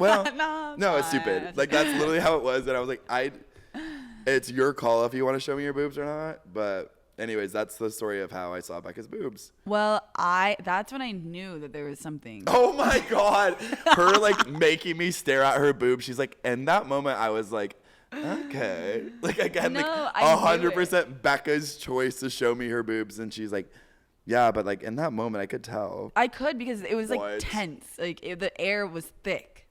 Well, no, it's stupid. Like that's literally how it was. And I was like, it's your call if you want to show me your boobs or not. But anyways, that's the story of how I saw Becca's boobs. Well, that's when I knew that there was something. Oh my God. Her like making me stare at her boobs. She's like, in that moment I was like, okay. Like again, like 100% Becca's choice to show me her boobs. And she's like, yeah, but like in that moment I could tell. I could because it was like tense. Like the air was thick.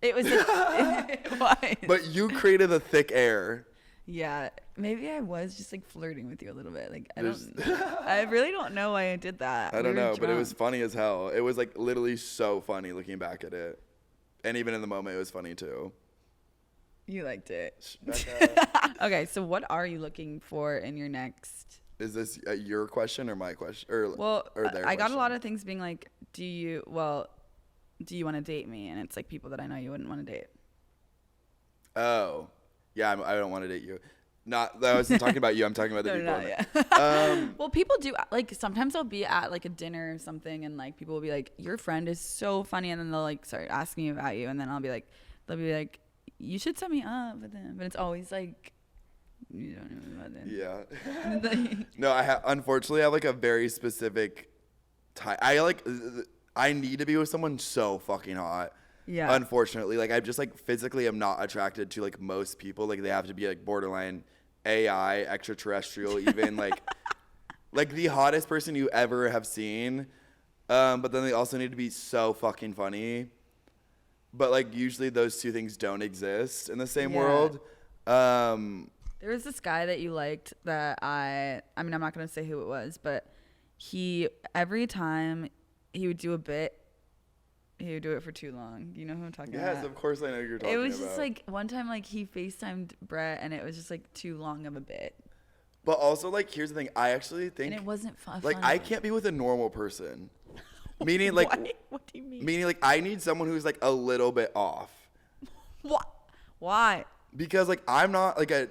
It was. It was. But you created a thick air. Yeah, maybe I was just like flirting with you a little bit. Like I really don't know why I did that. I don't know, but it was funny as hell. It was like literally so funny looking back at it, and even in the moment, it was funny too. You liked it. Becca. Okay, so what are you looking for in your next? Is this your question or my question? Or their I got question? a lot of things being like, do you want to date me? And it's like people that I know you wouldn't want to date. Oh, yeah, I don't want to date you. Not I wasn't talking about you. I'm talking about the people. Yeah. Well, people do like sometimes I'll be at like a dinner or something, and like people will be like, "Your friend is so funny," and then they'll like start asking me about you, and then they'll be like, "You should set me up with him," but it's always like, you don't know about them. Yeah. No, unfortunately I have like a very specific type. I need to be with someone so fucking hot. Yeah. Unfortunately, like I just like physically am not attracted to like most people. Like they have to be like borderline AI, extraterrestrial, even like the hottest person you ever have seen. But then they also need to be so fucking funny. But like usually those two things don't exist in the same world. There was this guy that you liked that I mean, I'm not going to say who it was, but every time he would do a bit, he would do it for too long. You know who I'm talking about? Yes, of course I know who you're talking about. It was just like one time like he FaceTimed Brett and it was just like too long of a bit. But also like here's the thing, I actually think and it wasn't fun. Like I can't be with a normal person. Meaning like what do you mean? Meaning like I need someone who's like a little bit off. What? Why? Because like I'm not like a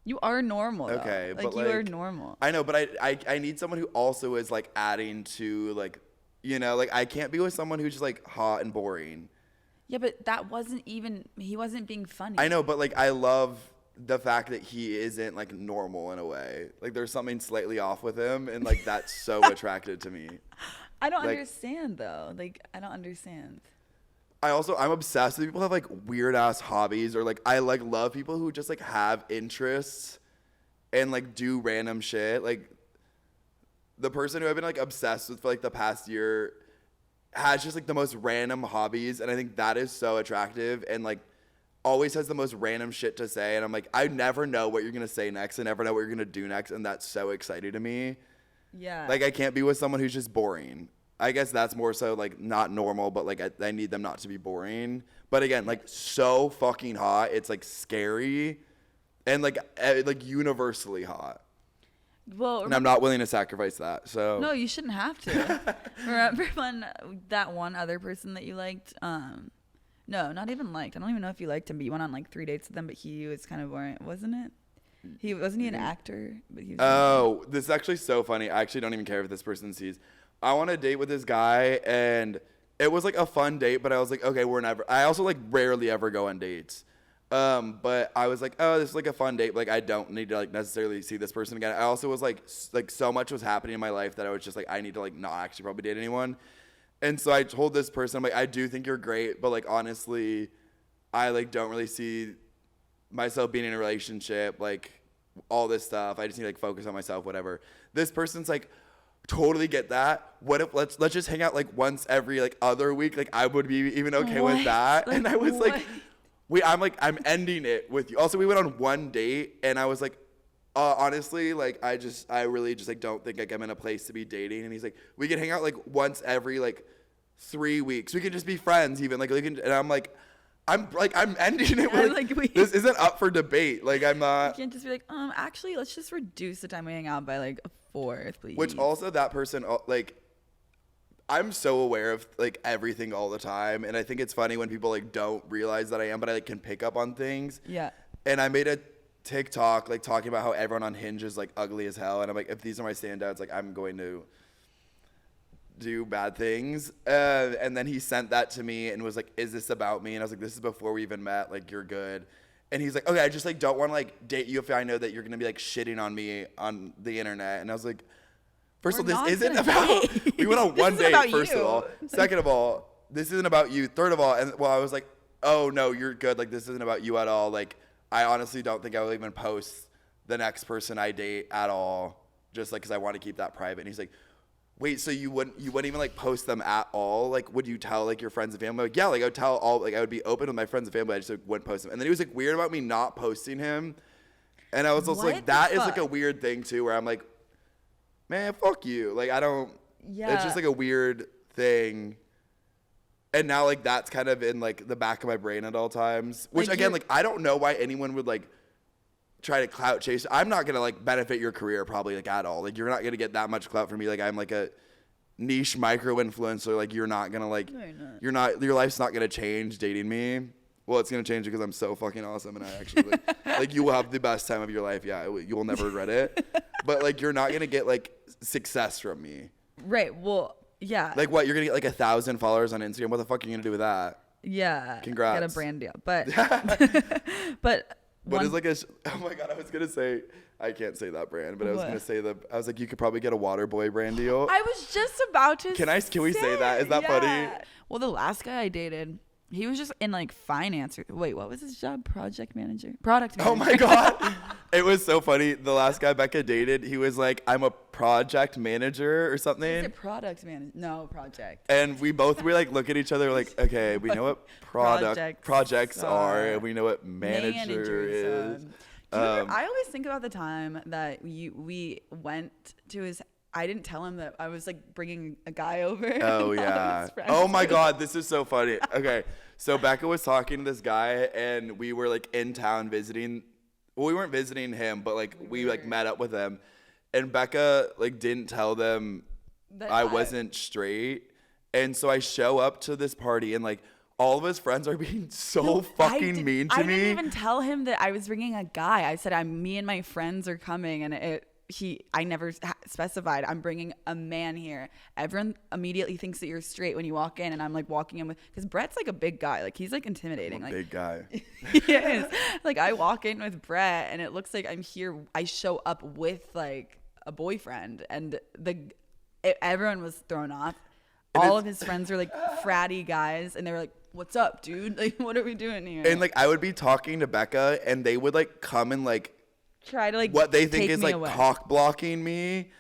You are normal though. Okay, like but you are normal. I know, but I need someone who also is like adding to like, you know, like I can't be with someone who's just like hot and boring. Yeah, but he wasn't being funny. I know, but like I love the fact that he isn't like normal in a way. Like there's something slightly off with him and like that's so attractive to me. I don't understand though. Like I don't understand. I'm obsessed with people who have like weird ass hobbies or like I like love people who just like have interests and like do random shit. Like the person who I've been like obsessed with for like the past year has just like the most random hobbies and I think that is so attractive and like always has the most random shit to say and I'm like I never know what you're gonna say next. I never know what you're gonna do next and that's so exciting to me. Yeah. Like I can't be with someone who's just boring. I guess that's more so like not normal, but like I need them not to be boring. But again, like so fucking hot, it's like scary, and like universally hot. Well, and I'm not willing to sacrifice that. So no, you shouldn't have to. Remember when that one other person that you liked? No, not even liked. I don't even know if you liked him, but you went on like 3 dates with him. But he was kind of boring, wasn't it? Wasn't he an actor? But he was this is actually so funny. I actually don't even care if this person sees. I want to date with this guy, and it was like a fun date, but I was like, okay, I also like rarely ever go on dates. But I was like, oh, this is like a fun date. Like I don't need to like necessarily see this person again. I also was like so much was happening in my life that I was just like, I need to like not actually probably date anyone. And so I told this person, I'm like, I do think you're great, but like honestly, I like don't really see myself being in a relationship, like all this stuff. I just need to like focus on myself, whatever. This person's like, totally get that. What if let's just hang out like once every like other week? Like I would be even okay with that. Like, and I was like, I'm ending it with you. Also, we went on one date and I was like, honestly, like I really just like don't think like I'm in a place to be dating. And he's like, we can hang out like once every like 3 weeks. We can just be friends even like we can. And I'm ending it with like this isn't up for debate. Like I'm not. You can't just be like, actually, let's just reduce the time we hang out by like a fourth, please. Which also that person like. I'm so aware of like everything all the time, and I think it's funny when people like don't realize that I am, but I like can pick up on things. Yeah. And I made a TikTok like talking about how everyone on Hinge is like ugly as hell, and I'm like, if these are my standouts, like I'm going to do bad things. And then he sent that to me and was like, "Is this about me?" And I was like, "This is before we even met. Like you're good." And he's like, "Okay, I just like don't want to like date you if I know that you're gonna be like shitting on me on the internet." And I was like. First of all, this isn't about. We went on one date. First of all, second of all, this isn't about you. Third of all, and well, I was like, oh no, you're good. Like this isn't about you at all. Like I honestly don't think I will even post the next person I date at all, just like because I want to keep that private. And he's like, wait, so you wouldn't even like post them at all? Like would you tell like your friends and family? Like I would be open with my friends and family. I just like, wouldn't post them. And then he was like weird about me not posting him. And I was also What like, the that is like fuck? a weird thing too, where I'm like, man, fuck you. Like, I don't, Yeah. it's just like a weird thing. And now like that's kind of in like the back of my brain at all times, which Like, again, you're- like I don't know why anyone would like try to clout chase. I'm not going to like benefit your career probably like at all. Like you're not going to get that much clout from me. Like I'm like a niche micro influencer. Like you're not going to like, No, you're not. you're not, your life's not going to change dating me. Well, it's going to change because I'm so fucking awesome. And I actually like you will have the best time of your life. Yeah. You will never regret it. But like, you're not going to get like success from me. Right. Well, yeah. Like what? You're going to get like 1,000 followers on Instagram. What the fuck are you going to do with that? Yeah. Congrats. Get a brand deal. But, but What is like a, oh my God, I was going to say, I can't say that brand, but I was What? going to say I was like, you could probably get a Waterboy brand deal. I was just about to Can we say that? Is that funny? Well, the last guy I dated, he was just in like finance. Wait, what was his job? Product manager. Oh my God. It was so funny. The last guy Becca dated, he was like, I'm a project manager or Is something. it product manager? No, project. And we both look at each other like, okay, we know what projects are, and we know what manager is. I always think about the time that we went to his. I didn't tell him that I was like bringing a guy over. Oh and all of yeah. his friends Oh my were- God, this is so funny. Okay, so Becca was talking to this guy, and we were like in town visiting. Well, we weren't visiting him, but like we like met up with him, and Becca like didn't tell them that I wasn't straight, and so I show up to this party, and like all of his friends are being so fucking mean to I me. didn't even tell him that I was bringing a guy. I said me and my friends are coming, and I never specified I'm bringing a man here. Everyone immediately thinks that you're straight when you walk in, and I'm like walking in with, because Brett's like a big guy, like he's like intimidating, like Big guy. he is. Like I walk in with Brett, and it looks like I'm here. I show up with like a boyfriend, and everyone was thrown off. All of his friends were like fratty guys, and they were like, "What's up, dude? Like, what are we doing here?" And like I would be talking to Becca, and they would like come and like try to like what they think take is me like away. cock blocking me,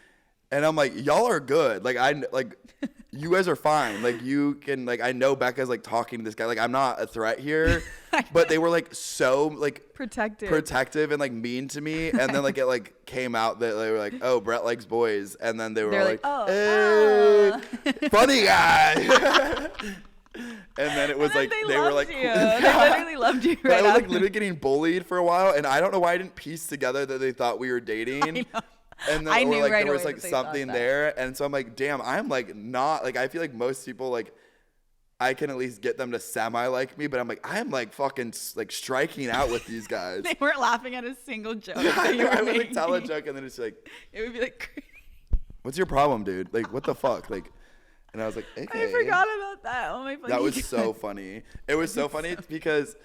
and I'm like, y'all are good. Like you guys are fine. Like you can like I know Becca's like talking to this guy. Like I'm not a threat here, but they were like so like protective and like mean to me. And then like it like came out that they were like, oh, Brett likes boys, and then they were They're like, oh, hey, funny guy. And then it was And like then they were like, you. They literally loved you but right I was like after. literally getting bullied for a while, and I don't know why I didn't piece together that they thought we were dating. I know. And then I or knew like right there was away like that they thought something that. there, and so I'm like, damn, I'm like not like I feel like most people like I can at least get them to semi like me, but I'm like I'm like fucking like striking out with these guys. They weren't laughing at a single joke. I that you were would like tell a making. joke, and then it's like, It would be like, what's your problem, dude? Like what the fuck, like. And I was like, okay. I forgot about that. Oh my fucking That was God. so funny. It was so funny because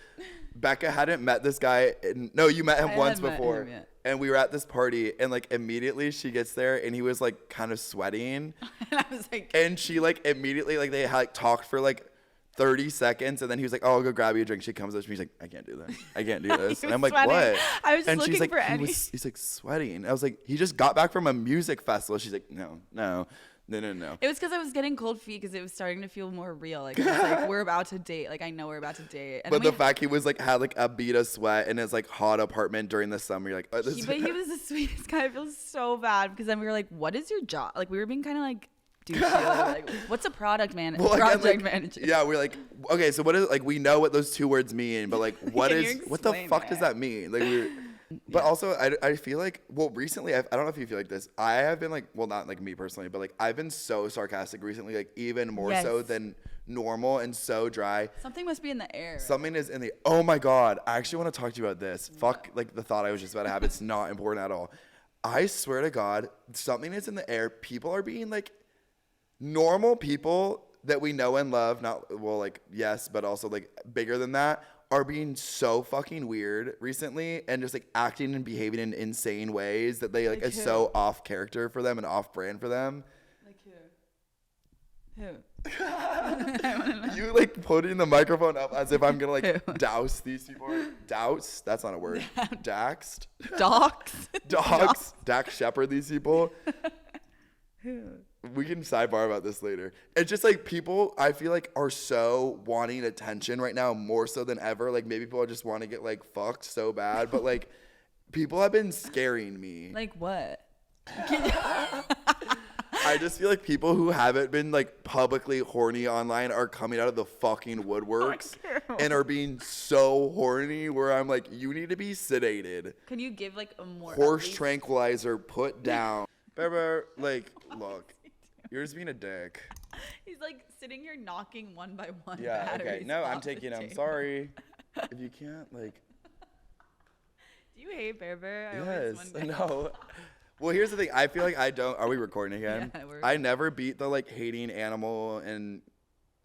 Becca hadn't met this guy. No, you met him I once had met before. him, yeah. And we were at this party, and like immediately she gets there, and he was like kind of sweating. And I was like, And she like immediately like they had like talked for like 30 seconds, and then he was like, oh, I'll go grab you a drink. She comes up to me, she's like, I can't do this. I can't do this. He And I'm was like, sweating. what? I was just and she's looking like, for any- he's like sweating. I was like, he just got back from a music festival. She's like, no. it was because I was getting cold feet because it was starting to feel more real. Like, it was like we're about to date. Like I know we're about to date. And But then the fact he was like had like a bead of sweat in his like hot apartment during the summer, you're like, oh, this but he was the sweetest guy. I feel so bad because then we were like, "What is your job?" Like we were being kind of like, "Dude, like, what's a product man? Well, again, project like, manager?" Yeah, we're like, okay, so what is like we know what those two words mean, but like what Can is you what the explain fuck it? does that mean? Like we're but also I feel like well recently I don't know if you feel like this. I have been like well not like me personally, but like I've been so sarcastic recently, like even more so Yes. than normal and so dry. Something must be in the air. Something is in the oh my god, I actually want to talk to you about this. Fuck like the thought I was just about to have. It's not important at all. I swear to God, something is in the air. People are being like normal people that we know and love, not well, like yes, but also like bigger than that, are being so fucking weird recently and just like acting and behaving in insane ways that they like Like is who? so off character for them and off brand for them. Like who? You like putting the microphone up as if I'm gonna like Who? douse these people. Douse? That's not a word. Daxed? Docs. Dogs? Dax Shepherd these people? Who? We can sidebar about this later. It's just like people I feel like are so wanting attention right now more so than ever. Like maybe people just want to get like fucked so bad, but like People have been scaring me. Like what? I just feel like people who haven't been like publicly horny online are coming out of the fucking woodworks and are being so horny where I'm like, you need to be sedated. Can you give like a more horse tranquilizer put down? Bear, like, look, you're just being a dick. He's like sitting here knocking one by one. Yeah, okay. No, I'm taking them. Sorry. If you can't, like. Do you hate Bear? Yes. No. Well, here's the thing. I feel like I don't. Are we recording again? Yeah, I never beat the like hating animal and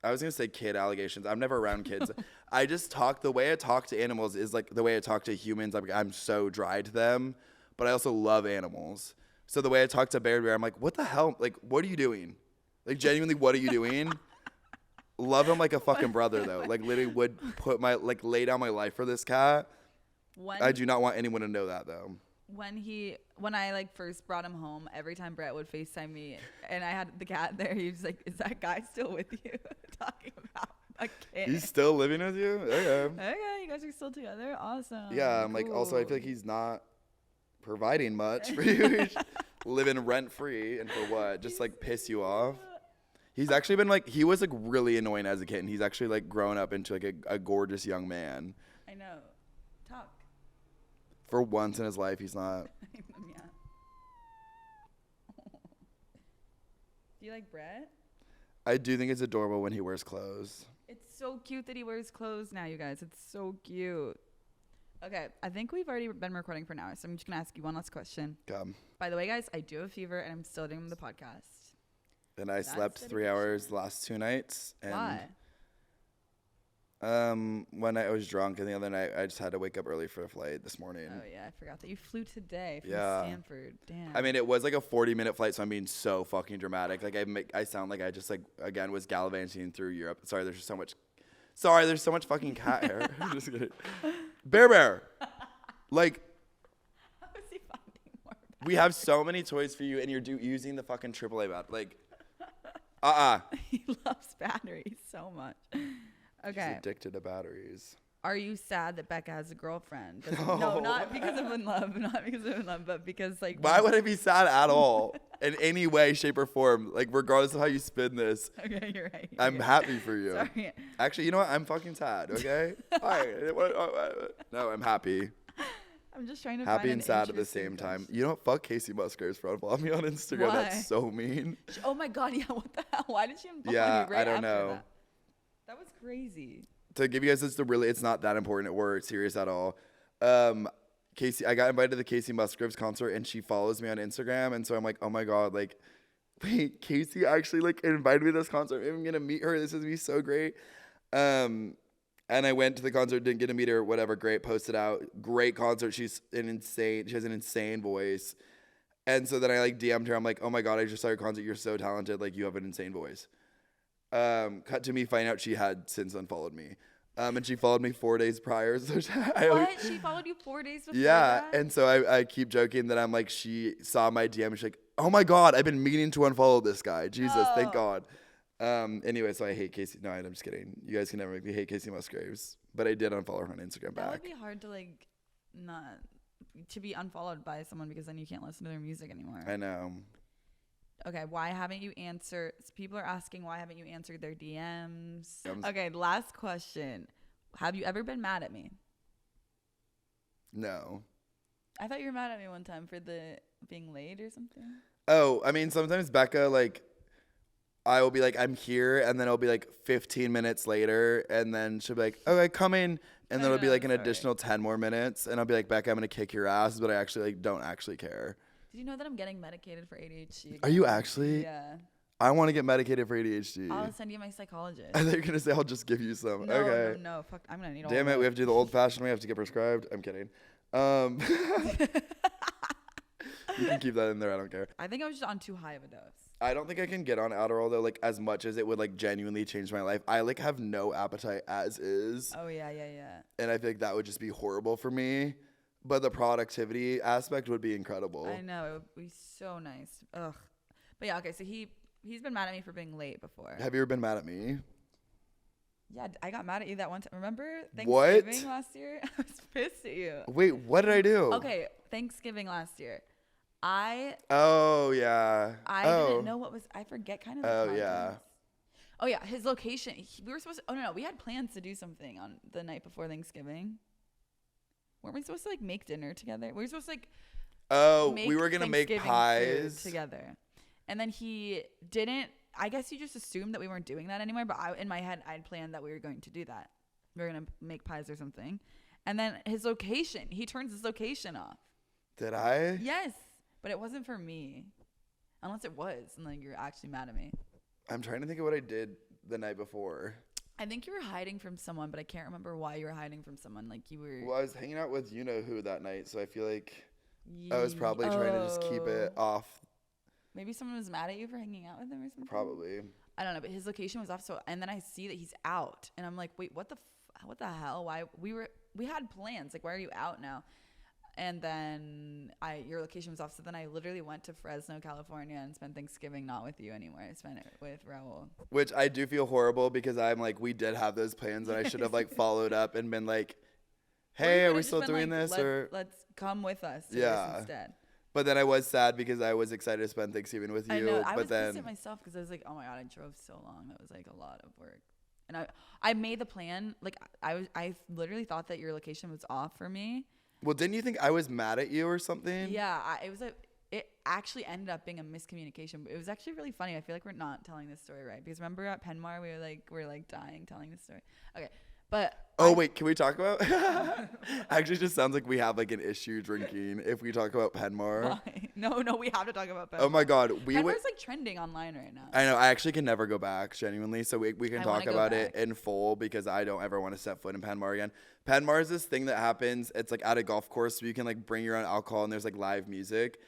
I was gonna say kid allegations. I'm never around kids. I just talk. The way I talk to animals is like the way I talk to humans. I'm so dry to them, but I also love animals. So the way I talk to Bear, I'm like, what the hell? Like, what are you doing? Like, genuinely, what are you doing? Love him like a fucking brother, though. Like, literally would put my, like, lay down my life for this cat. I do not want anyone to know that, though. When I, like, first brought him home, every time Brett would FaceTime me and I had the cat there, he was like, is that guy still with you? Talking about a kid. He's still living with you? Okay. Okay, you guys are still together? Awesome. Yeah, I'm like, also, I feel like he's not providing much for you. He's living rent-free, and for what? Just, like, piss you off? He's actually been, like, he was, like, really annoying as a kid, and he's actually, like, grown up into, like, a gorgeous young man. I know. Talk. For once in his life, he's not. Yeah. Do you like Brett? I do think it's adorable when he wears clothes. It's so cute that he wears clothes now, you guys. It's so cute. Okay, I think we've already been recording for an hour, so I'm just going to ask you one last question. Come. By the way, guys, I do have a fever, and I'm still doing the podcast. And I slept 3 hours the last 2 nights. And why? One night I was drunk, and the other night I just had to wake up early for a flight this morning. Oh, yeah, I forgot that you flew today from Yeah. Stanford. Damn. I mean, it was like a 40-minute flight, so I'm being so fucking dramatic. Like, I sound like I just, like, again, was gallivanting through Europe. Sorry, there's so much fucking cat hair. I'm just kidding. Bear. Like, how is he finding more batteries? We have so many toys for you, and you're using the fucking AAA bat. Like, He loves batteries so much. Okay. He's addicted to batteries. Are you sad that Becca has a girlfriend? No, not because of in love. Not because of in love, but because, like... Why would I be sad at all? In any way, shape, or form. Like, regardless of how you spin this. Okay, you're right. I'm happy for you. Sorry. Actually, you know what? I'm fucking sad, okay? No, I'm happy. I'm just trying to happy find and sad at the same time. You know what? Fuck Casey Musgraves for unfollowing me on Instagram. Why? That's so mean. Oh my god, yeah, what the hell? Why did she unfollow Yeah, you right I don't after know. That was crazy. To give you guys it's not that important or serious at all. Casey, I got invited to the Casey Musgraves concert, and she follows me on Instagram, and so I'm like, oh my god, like, wait, Casey actually like invited me to this concert. I'm gonna meet her. This is gonna be so great. And I went to the concert, didn't get to meet her. Whatever, great. Posted out, great concert. She has an insane voice. And so then I like DM'd her. I'm like, oh my god, I just saw your concert. You're so talented. Like, you have an insane voice. Cut to me finding out she had since unfollowed me. And she followed me 4 days prior. So She followed you 4 days before that? And so I keep joking that I'm like, she saw my DM and she's like, oh my god, I've been meaning to unfollow this guy. Jesus, thank God. Anyway, so I hate Casey. No, I'm just kidding. You guys can never make me hate Casey Musgraves. But I did unfollow her on Instagram back. That would be hard to like not to be unfollowed by someone because then you can't listen to their music anymore. I know. Okay, why haven't you answered? People are asking why haven't you answered their DMs? Okay, last question. Have you ever been mad at me? No. I thought you were mad at me one time for the being late or something. Oh, I mean, sometimes Becca, like, I will be like, I'm here, and then it'll be like 15 minutes later, and then she'll be like, okay, come in, and then it'll be like an additional 10 more minutes, and I'll be like, Becca, I'm gonna kick your ass, but I actually like don't actually care. Did you know that I'm getting medicated for ADHD again? Are you actually? Yeah. I want to get medicated for ADHD. I'll send you my psychologist. I thought you were gonna say I'll just give you some. No, okay. No, fuck. I'm gonna need all. Damn it, we have to do the old-fashioned. We have to get prescribed. I'm kidding. You can keep that in there. I don't care. I think I was just on too high of a dose. I don't think I can get on Adderall though, like as much as it would like genuinely change my life. I like have no appetite as is. Oh yeah. And I feel like that would just be horrible for me. But the productivity aspect would be incredible. I know, it would be so nice. Ugh. But yeah, okay. So he's been mad at me for being late before. Have you ever been mad at me? Yeah, I got mad at you that one time. Remember What? Thanksgiving last year? I was pissed at you. Wait, what did I do? Okay, Thanksgiving last year. Oh, yeah. I didn't know what was. I forget kind of. The Oh, yeah. context. Oh yeah, his location. We were supposed to. Oh no, we had plans to do something on the night before Thanksgiving. Weren't we supposed to like make dinner together? We were supposed to like. Oh, we were gonna make pies together, and then he didn't. I guess he just assumed that we weren't doing that anymore. But in my head, I'd planned that we were going to do that. We were gonna make pies or something, and then his location. He turns his location off. Did I? Yes, but it wasn't for me, unless it was, and then you're actually mad at me. I'm trying to think of what I did the night before. I think you were hiding from someone, but I can't remember why you were hiding from someone. Like you were. Well, I was hanging out with you know who that night, so I feel like I was probably trying to just keep it off. Maybe someone was mad at you for hanging out with him or something. Probably. I don't know, but his location was off. So, and then I see that he's out, and I'm like, wait, what the hell? Why we had plans? Like, why are you out now? And then your location was off. So then I literally went to Fresno, California and spent Thanksgiving not with you anymore. I spent it with Raul. Which I do feel horrible because I'm like, we did have those plans and I should have like followed up and been like, hey, are we still doing this? Let's come with us to this instead. But then I was sad because I was excited to spend Thanksgiving with you. I know. I was pissed at myself because I was like, oh my God, I drove so long. That was like a lot of work. And I made the plan. Like I literally thought that your location was off for me. Well, didn't you think I was mad at you or something? Yeah, it actually ended up being a miscommunication. But it was actually really funny. I feel like we're not telling this story right because remember at Penmar we're like dying telling this story. Okay, but wait, can we talk about? Actually, it just sounds like we have like an issue drinking if we talk about Penmar. Why? No, we have to talk about Penmar. Oh my God, Penmar's like trending online right now. I know. I actually can never go back genuinely, so we can talk about it in full because I don't ever want to set foot in Penmar again. Penmar is this thing that happens. It's like at a golf course, so you can like bring your own alcohol and there's like live music.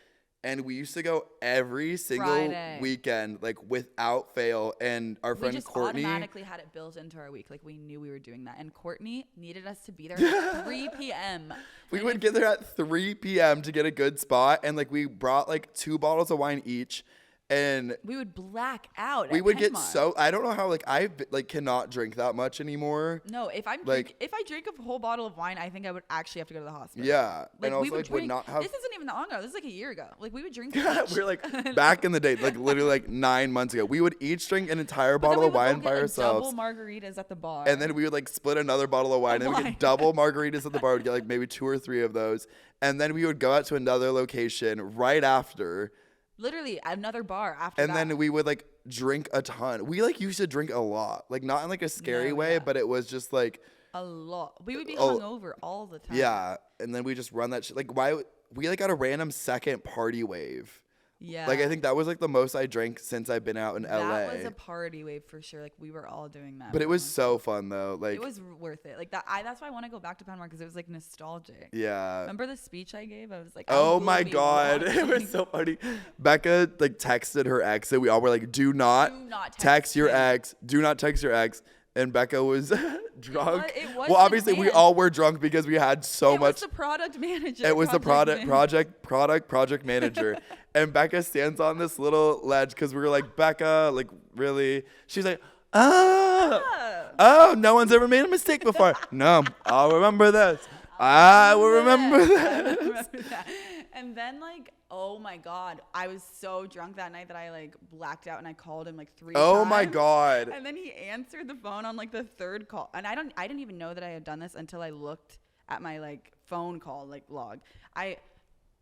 And we used to go every single weekend, like without fail. And our friend Courtney. We just automatically had it built into our week. Like we knew we were doing that. And Courtney needed us to be there at 3 p.m. We would get there at 3 p.m. to get a good spot. And like we brought like 2 bottles of wine each. And we would black out. We would get so I don't know how like I like cannot drink that much anymore. No, if I drink a whole bottle of wine, I think I would actually have to go to the hospital. Yeah, like, and also would not have. This isn't even that long ago. This is like a year ago. Like we would drink. We're like back in the day, like literally like 9 months ago. We would each drink an entire bottle of wine by ourselves. Double margaritas at the bar. And then we would like split another bottle of wine. And then we get double margaritas at the bar. We'd get like maybe 2 or 3 of those. And then we would go out to another location right after. Literally another bar after that. And then we would like drink a ton. We like used to drink a lot. Like not in like a scary way, but it was just like a lot. We would be hungover all the time. Yeah. And then we just run that shit. Like why we like got a random second party wave. Yeah. Like I think that was like the most I drank since I've been out in LA. That was a party wave for sure. Like we were all doing that. But it was so fun though. Like it was worth it. Like that's why I want to go back to Penmar because it was like nostalgic. Yeah. Remember the speech I gave? I was like, oh my God. It was so funny. Becca like texted her ex and we all were like, do not text your ex. Do not text your ex. And Becca was drunk. Well, obviously we all were drunk because we had so much. It was the product manager. It was the project manager. And Becca stands on this little ledge because we were like, Becca, like really? She's like, oh, no one's ever made a mistake before. No, I'll remember this. I will remember that. And then like, oh my God, I was so drunk that night that I like blacked out and I called him like 3 times. Oh my God. And then he answered the phone on like the 3rd call. And I didn't even know that I had done this until I looked at my like phone call like log.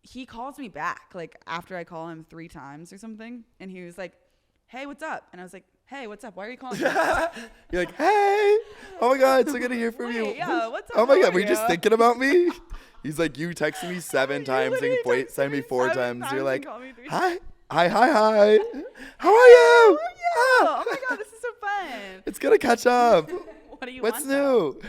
He calls me back like after I call him 3 times or something. And he was like, hey, what's up? And I was like, hey, what's up? Why are you calling me? You're like, hey, oh my God, so good to hear from you. Yeah, what's up? Oh my God, were you just thinking about me? He's like, you texted me 7 times and sent me 4 times. You're like, hi. How are you? Oh my God, this is so fun. It's gonna catch up. What do you What's want? new?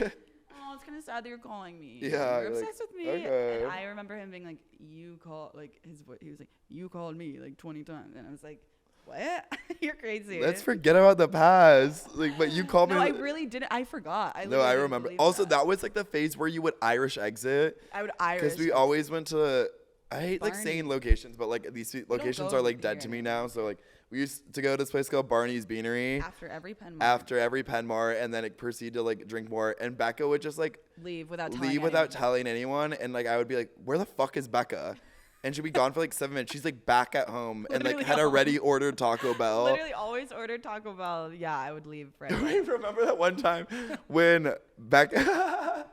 Oh, it's kind of sad that you're calling me. Yeah, you're obsessed with me. Okay. And I remember him being like, you call like his voice. He was like, you called me like 20 times, and I was like, what? You're crazy. Let's forget about the past. Like, but you called me. No, I really didn't. I forgot. I remember. Also, that was like the phase where you would Irish exit. I would Irish. Because we always went to. I hate like saying locations, but like these locations are like dead to me now. So like we used to go to this place called Barney's Beanery. After every Penmar, and then it proceed to like drink more. And Becca would just like leave without telling anyone. And like I would be like, where the fuck is Becca? And she'd be gone for like 7 minutes. She's like back at home and like had already ordered Taco Bell. Literally always ordered Taco Bell. Yeah, I would leave right away. Remember that one time when Becca,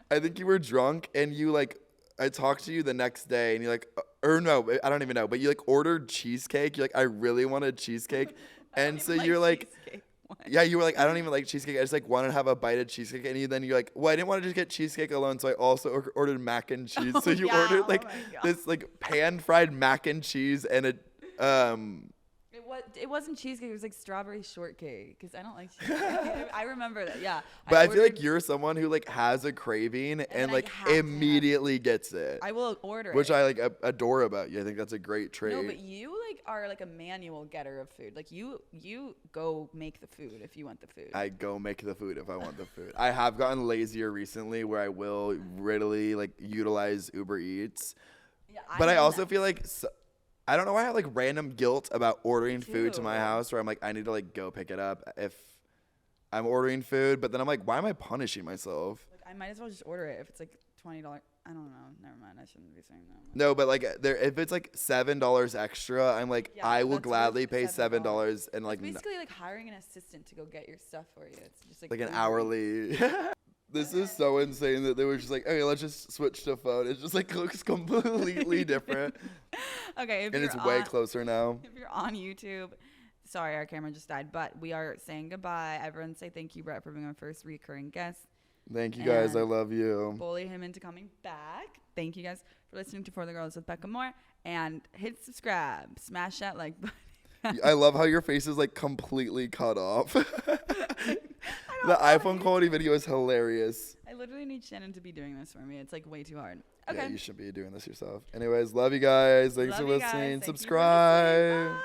I think you were drunk and you like, I talked to you the next day and you're like, or no, I don't even know, but you like ordered cheesecake. You're like, I really wanted cheesecake. And so you're like, yeah, you were like, I don't even like cheesecake. I just like want to have a bite of cheesecake. And then you're like, well, I didn't want to just get cheesecake alone. So I also ordered mac and cheese. So you ordered like this like pan fried mac and cheese and It wasn't cheesecake. It was like strawberry shortcake because I don't like cheesecake. I remember that. Yeah. But I feel like you're someone who like has a craving and like immediately gets it. I will order which I like adore about you. I think that's a great trait. No, but you like are like a manual getter of food. Like you go make the food if you want the food. I go make the food if I want the food. I have gotten lazier recently where I will readily like utilize Uber Eats. Yeah, but I also feel like I don't know why I have like random guilt about ordering food to my house where I'm like, I need to like go pick it up if I'm ordering food. But then I'm like, why am I punishing myself? Like, I might as well just order it if it's like $20. I don't know. Never mind. I shouldn't be saying that. No, but like if it's like $7 extra, I'm like, I will gladly pay $7 and like. It's basically like hiring an assistant to go get your stuff for you. It's just like an hourly. This is so insane that they were just like, okay, let's just switch to phone. It just like looks completely different. Okay. And it's way closer now. If you're on YouTube, sorry, our camera just died, but we are saying goodbye. Everyone say thank you, Brett, for being our first recurring guest. Thank you guys. I love you. Bully him into coming back. Thank you guys for listening to For the Girls with Becca Moore. And hit subscribe. Smash that like button. I love how your face is like completely cut off. The iPhone quality video is hilarious. I literally need Shannon to be doing this for me. It's like way too hard. Okay. Yeah, you should be doing this yourself. Anyways, love you guys. Thanks for listening. Subscribe. Bye.